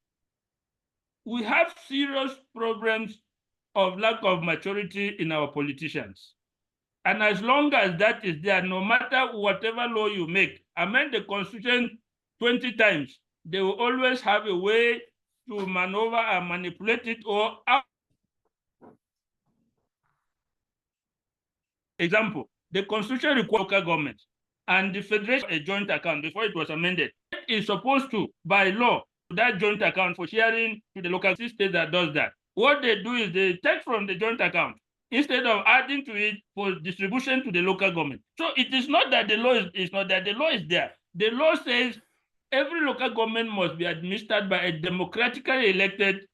Speaker 2: We have serious problems of lack of maturity in our politicians. And as long as that is there, no matter whatever law you make, amend the Constitution 20 times, they will always have a way to maneuver and manipulate it or out. Example, the Constitution requires local government and the Federation a joint account before it was amended. It is supposed to, by law, that joint account for sharing to the local state that does that. What they do is they take from the joint account instead of adding to it for distribution to the local government. So it is not that the law is not that the law is there. The law says every local government must be administered by a democratically elected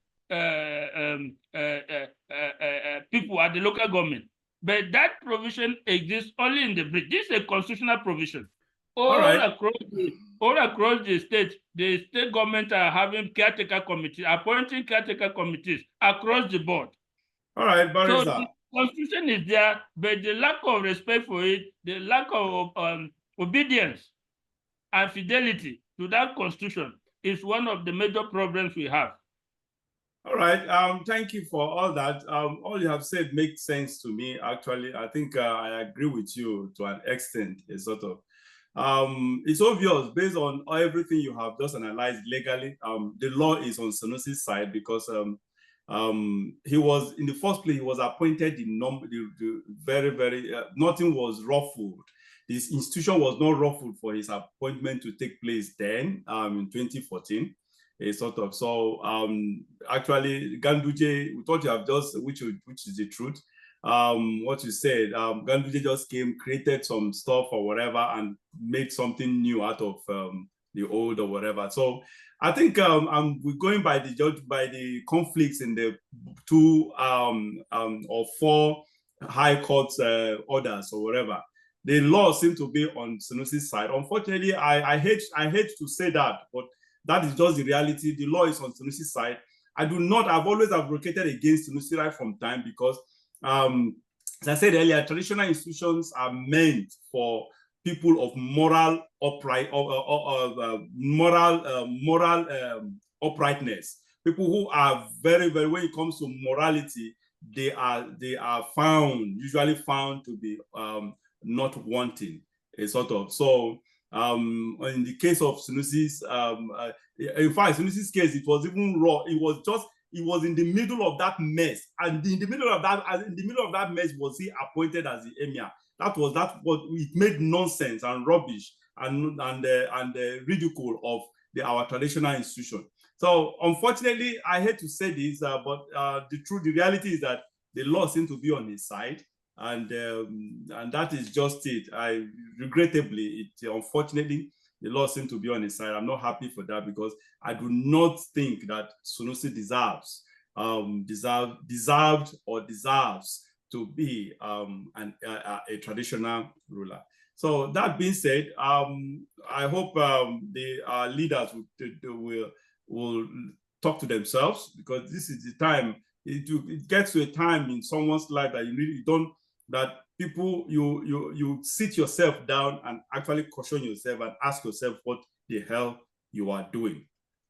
Speaker 2: people at the local government. But that provision exists only in the breach. This is a constitutional provision. All across the state governments are having caretaker committees, appointing caretaker committees across the board.
Speaker 1: All right, Barrister.
Speaker 2: So the Constitution is there, but the lack of respect for it, the lack of obedience and fidelity to that Constitution is one of the major problems we have.
Speaker 1: All right. Thank you for all that. All you have said makes sense to me, actually. I think I agree with you to an extent, a sort of. It's obvious based on everything you have just analyzed legally. The law is on Sanusi's side because he was, in the first place, he was appointed nothing was ruffled. This institution was not ruffled for his appointment to take place then in 2014. A sort of. So actually, Ganduje, we thought you have just, which is the truth. What you said, Ganduje just came, created some stuff or whatever, and made something new out of the old or whatever. So I think we're going by the conflicts in the 2 or 4 high court orders or whatever. The law seems to be on Sanusi's side. Unfortunately, I hate to say that, but that is just the reality. The law is on Sanusi's side. I've always advocated against Sanusi right from time because, as I said earlier, traditional institutions are meant for people of moral uprightness. People who are very, very, when it comes to morality, they are usually found to be not wanting, a sort of. So in the case of Sanusi's, in fact, Sanusi's case, it was even raw. It was in the middle of that mess, and in the middle of that mess was he appointed as the emir. It made nonsense and rubbish and ridicule of our traditional institution. So unfortunately, I hate to say this, but the reality is that the law seems to be on his side. and that is just it. Regrettably, unfortunately, the law seems to be on his side. I'm not happy for that because I do not think that Sunusi deserves to be a traditional ruler. So that being said, I hope the leaders will talk to themselves, because this is the time. It gets to a time in someone's life that you sit yourself down and actually caution yourself and ask yourself what the hell you are doing.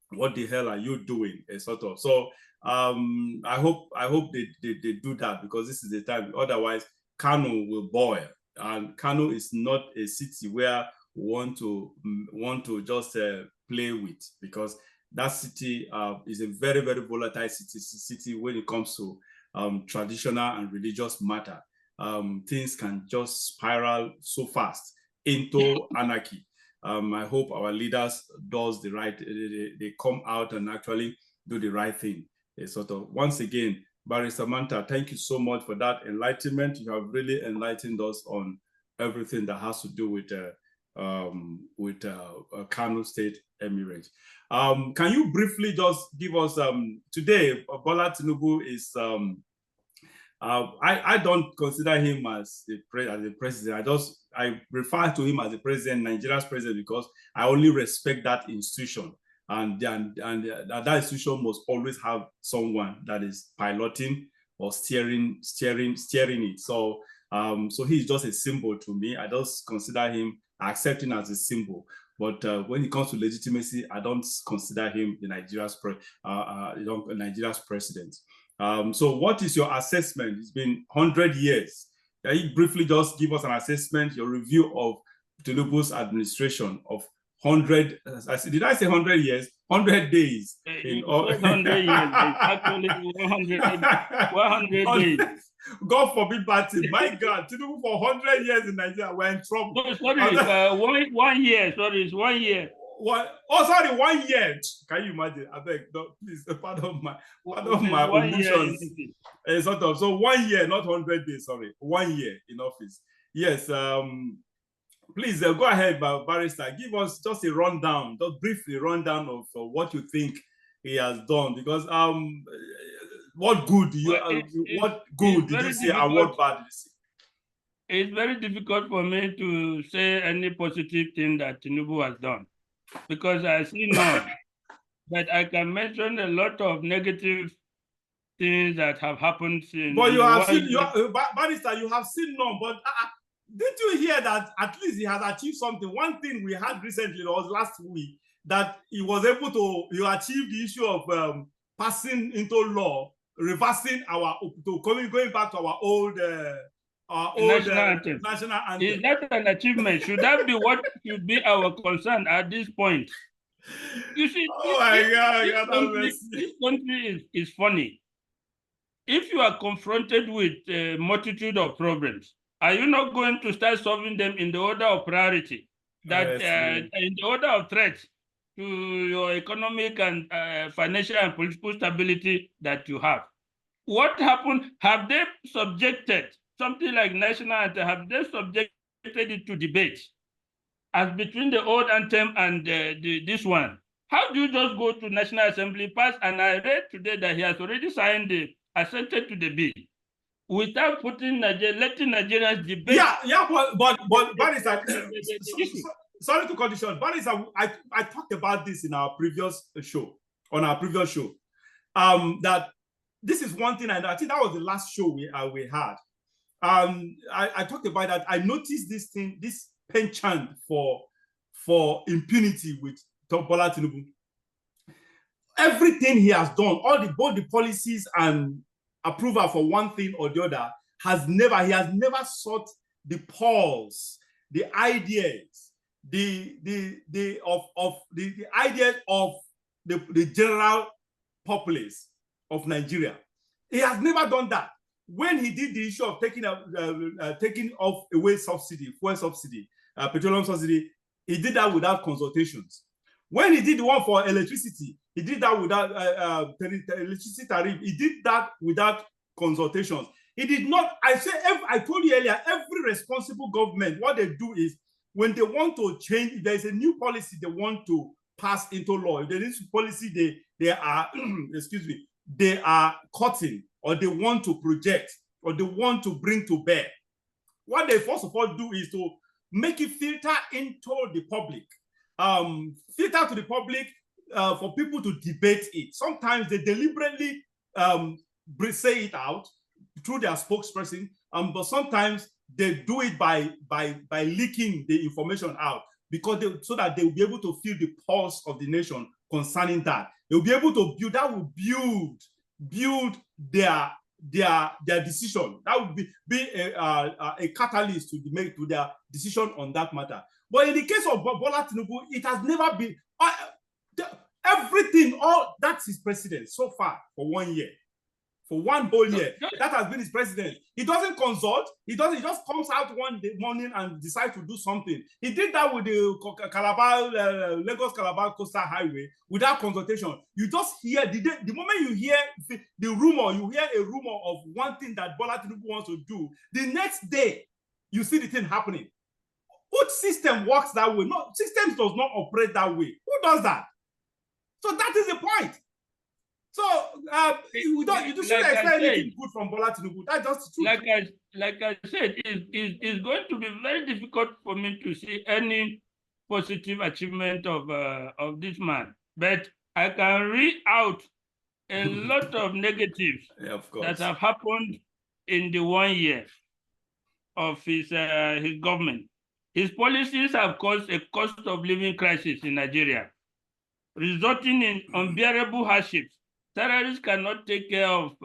Speaker 1: What the hell are you doing? Sort of. So I hope they do that, because this is the time. Otherwise, Kano will boil, and Kano is not a city where we want to just play with, because that city is a very, very volatile city when it comes to traditional and religious matter. Things can just spiral so fast into anarchy. I hope our leaders does the right. They come out and actually do the right thing. Sort of. Once again, Barrister Manta, thank you so much for that enlightenment. You have really enlightened us on everything that has to do with Kano State Emirate. Can you briefly just give us today? Bola Tinubu is. I don't consider him as a president. I refer to him as the president, Nigeria's president, because I only respect that institution, and that institution must always have someone that is piloting or steering it. So he's just a symbol to me. I just consider him, I accept him as a symbol. But when it comes to legitimacy, I don't consider him the Nigeria's president. So what is your assessment? It's been 100 years. Can you briefly just give us an assessment, your review of Tinubu's administration of 100, did I say 100 years? 100 days.
Speaker 2: 100 years, actually 100 days.
Speaker 1: God forbid bad thing. My God, Tinubu for 100 years in Nigeria, we're in trouble.
Speaker 2: No, sorry, 1 year. Sorry, it's 1 year.
Speaker 1: Sorry, 1 year. Can you imagine? I beg, no, please, pardon my emotions. Sort of. So 1 year, not 100 days. Sorry, 1 year in office. Yes. Please go ahead, Barrister. Give us just a rundown, just briefly rundown of what you think he has done. Because what good did you see, and what bad did you see?
Speaker 2: It's very difficult for me to say any positive thing that Tinubu has done, because I see none. But I can mention a lot of negative things that have happened.
Speaker 1: But you have seen, Barrister, you have seen none. But did you hear that at least he has achieved something? One thing we had recently was last week, that he was able to achieve the issue of passing into law, reversing going back to our old national anthem.
Speaker 2: Is that an achievement? Should that be what should be our concern at this point? You see, this country is funny. If you are confronted with a multitude of problems, are you not going to start solving them in the order of priority? That in the order of threat to your economic and financial and political stability that you have? What happened? Have they subjected something like national anthem? Have they subjected it to debate as between the old anthem and this one? How do you just go to National Assembly, pass? And I read today that he has already assented to the bill without letting Nigerians debate.
Speaker 1: But Barrister, sorry to cut you short. Barrister, I talked about this in our previous show, that this is one thing I think that was the last show we had. I talked about that. I noticed this penchant for impunity with Bola Tinubu. Everything he has done, both the policies and approval for one thing or the other, he has never sought the pulse, the ideas, the ideas of the general populace of Nigeria. He has never done that. When he did the issue of taking off away subsidy, fuel subsidy, petroleum subsidy, he did that without consultations. When he did the one for electricity, he did that without electricity tariff. He did that without consultations. He did not. I told you earlier, every responsible government, what they do is when they want to change, if there is a new policy they want to pass into law, if there is a policy they are, excuse me, they are cutting, or they want to project, or they want to bring to bear, what they first of all do is to make it filter into the public, filter to the public for people to debate it. Sometimes they deliberately say it out through their spokesperson, but sometimes they do it by leaking the information out, because so that they will be able to feel the pulse of the nation concerning that. They will be able to build, that will build their decision. That would be a catalyst to their decision on that matter. But in the case of Bola Tinubu, it has never been everything. All that's his president so far for 1 year. For 1 whole year, that has been his president. He doesn't consult. He just comes out one morning and decides to do something. He did that with the Lagos Calabar Coastal Highway without consultation. You just hear the moment you hear the rumor, you hear a rumor of one thing that Bola Tinubu wants to do. The next day, you see the thing happening. Which system works that way? No, systems does not operate that way. Who does that? So that is the point. So you shouldn't expect anything good from Bola Tinubu. That's just the truth.
Speaker 2: Like I said, it's going to be very difficult for me to see any positive achievement of this man. But I can read out a lot of negatives that have happened in the 1 year of his government. His policies have caused a cost of living crisis in Nigeria, resulting in unbearable hardships. Terrorists cannot take care of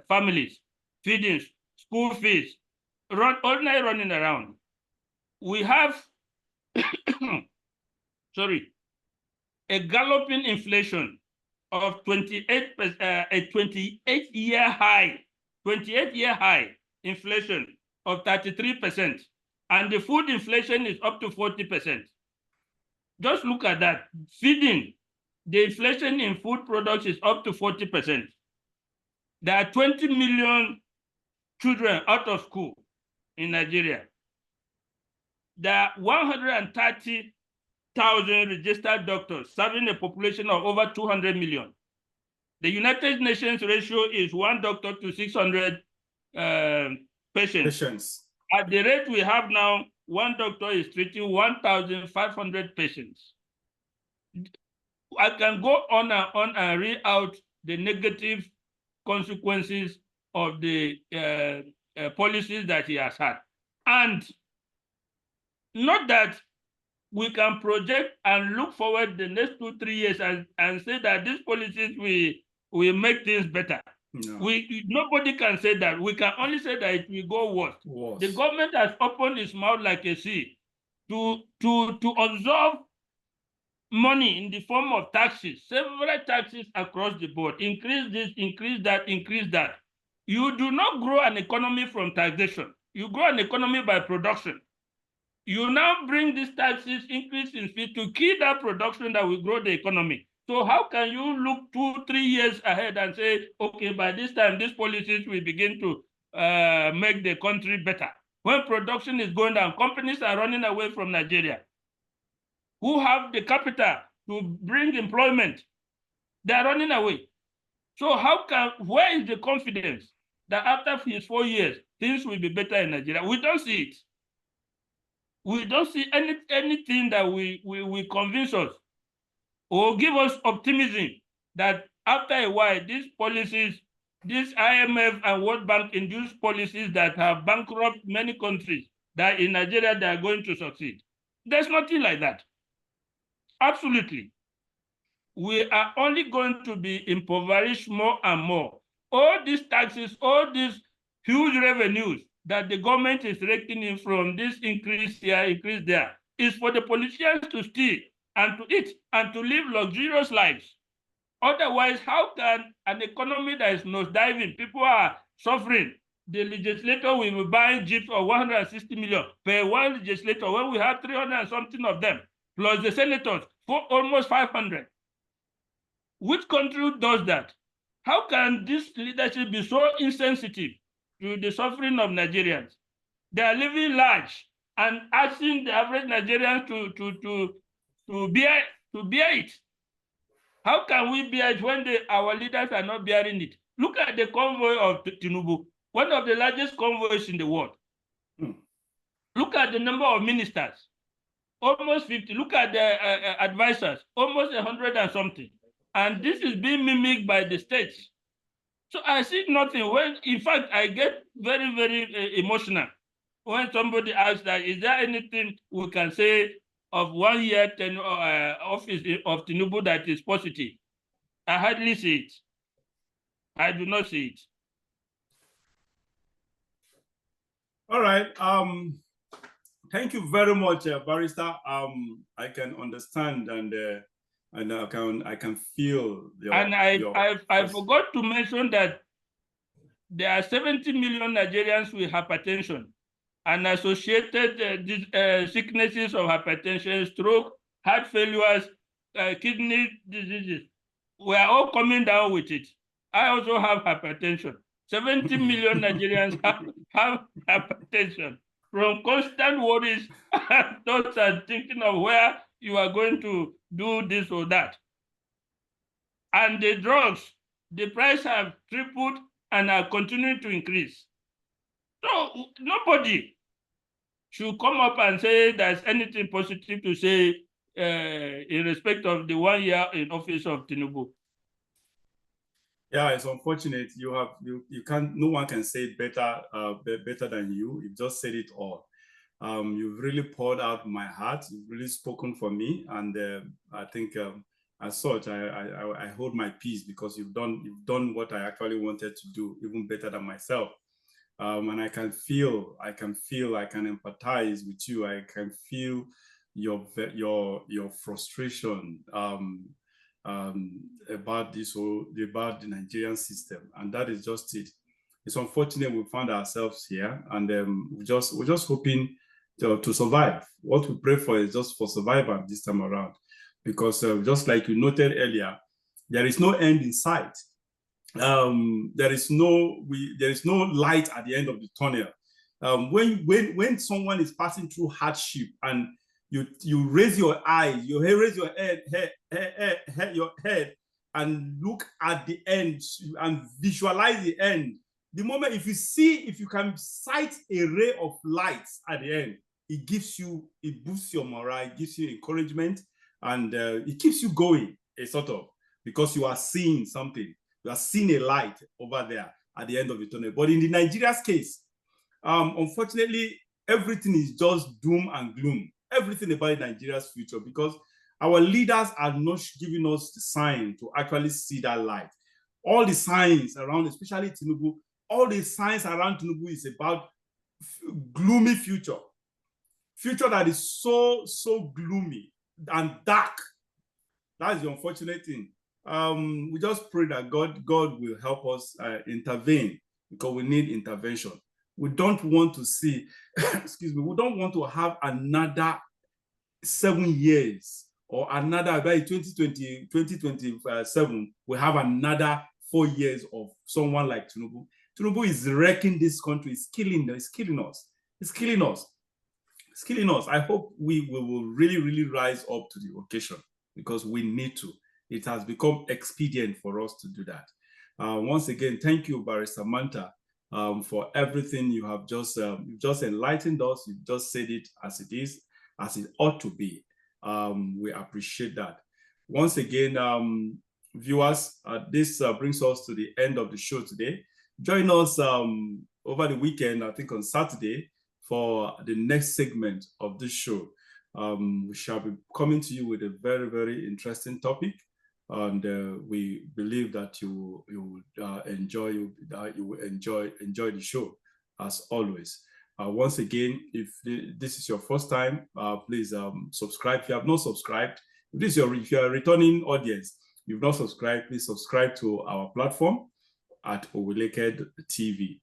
Speaker 2: families, feedings, school fees, all night running around. We have, a galloping inflation of 28%, a 28-year high inflation of 33%, and the food inflation is up to 40%. Just look at that. Feeding, the inflation in food products is up to 40%. There are 20 million children out of school in Nigeria. There are 130,000 registered doctors serving a population of over 200 million. The United Nations ratio is 1 doctor to 600 patients. At the rate we have now, 1 doctor is treating 1,500 patients. I can go on and read out the negative consequences of the policies that he has had. And not that we can project and look forward the next 2-3 years and say that these policies will make things better. No. Nobody can say that. We can only say that it will go worse. The government has opened its mouth like a sea to absorb money in the form of taxes, several taxes across the board. Increase this, increase that, increase that. You do not grow an economy from taxation. You grow an economy by production. You now bring these taxes, increase in fee to kill that production that will grow the economy. So how can you look 2-3 years ahead and say, okay, by this time, these policies will begin to make the country better? When production is going down, companies are running away from Nigeria. Who have the capital to bring employment, they are running away. So where is the confidence that after his 4 years, things will be better in Nigeria? We don't see it. We don't see anything that will convince us or give us optimism that after a while, these policies, these IMF and World Bank induced policies that have bankrupted many countries, that in Nigeria they are going to succeed. There's nothing like that. Absolutely. We are only going to be impoverished more and more. All these taxes, all these huge revenues that the government is raking in from this increase here, increase there, is for the politicians to steal and to eat and to live luxurious lives. Otherwise, how can an economy that is nosediving, people are suffering, the legislator will be buying jeeps of 160 million per one legislator when we have 300 and something of them, plus the senators for almost 500. Which country does that? How can this leadership be so insensitive to the suffering of Nigerians. They are living large and asking the average Nigerian to bear it. How can we bear it when our leaders are not bearing it? Look at the convoy of Tinubu, one of the largest convoys in the world. Look at the number of ministers, almost 50. Look at the advisors, almost 100 and something. And this is being mimicked by the states. So I see nothing. When, in fact, I get very, very emotional when somebody asks that, is there anything we can say of 1 year office of Tinubu that is positive? I hardly see it. I do not see it.
Speaker 1: All right. Thank you very much, Barrister. I can understand and I can feel your.
Speaker 2: And I forgot to mention that there are 70 million Nigerians with hypertension and associated sicknesses of hypertension, stroke, heart failures, kidney diseases. We are all coming down with it. I also have hypertension. 70 million Nigerians have hypertension from constant worries and thoughts and thinking of where you are going to do this or that. And the drugs, the price have tripled and are continuing to increase. So nobody should come up and say there's anything positive to say in respect of the 1 year in office of Tinubu.
Speaker 1: Yeah, it's unfortunate. You can't. No one can say it better than you. You've just said it all. You've really poured out my heart. You've really spoken for me, and I think as such, I hold my peace because you've done what I actually wanted to do, even better than myself. And I can empathize with you. I can feel your frustration about the Nigerian system, and that is just it. It's unfortunate we found ourselves here, and we're just hoping to survive. What we pray for is just for survival this time around, because just like you noted earlier, there is no end in sight. There is no light at the end of the tunnel. When someone is passing through hardship and you raise your eyes, you raise your head and look at the end and visualize the end. The moment, if you can sight a ray of light at the end, it boosts your morale, it gives you encouragement, and it keeps you going, because you are seeing something. You are seeing a light over there at the end of the tunnel. But in the Nigeria's case, unfortunately, everything is just doom and gloom. Everything about Nigeria's future, because our leaders are not giving us the sign to actually see that light. All the signs around, especially Tinubu, all the signs around Tinubu is about gloomy future that is so gloomy and dark. That's the unfortunate thing. We just pray that God will help us intervene, because we need intervention. We don't want to see, excuse me, we don't want to have another 7 years or another, by 2027, we have another 4 years of someone like Tinubu. Tinubu is wrecking this country, it's killing us. I hope we will really rise up to the occasion, because we need to. It has become expedient for us to do that. Once again, thank you, Barrister Manta, for everything you have just enlightened us. You've just said it as it is, as it ought to be. We appreciate that. Once again, viewers, this brings us to the end of the show today. Join us over the weekend, I think on Saturday, for the next segment of this show. We shall be coming to you with a very interesting topic, and we believe that you will enjoy the show as always. Once again, if this is your first time, please subscribe. If you have not subscribed, if you are a returning audience, you've not subscribed, please subscribe to our platform at Oweleke TV.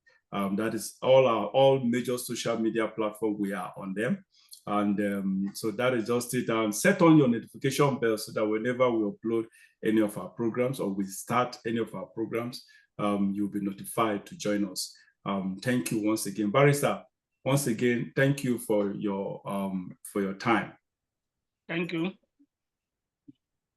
Speaker 1: That is all major social media platforms. We are on them. And so that is just it. Set on your notification bell so that whenever we upload any of our programs or we start any of our programs, you'll be notified to join us. Thank you once again. Barrister, once again, thank you for your time.
Speaker 2: Thank you.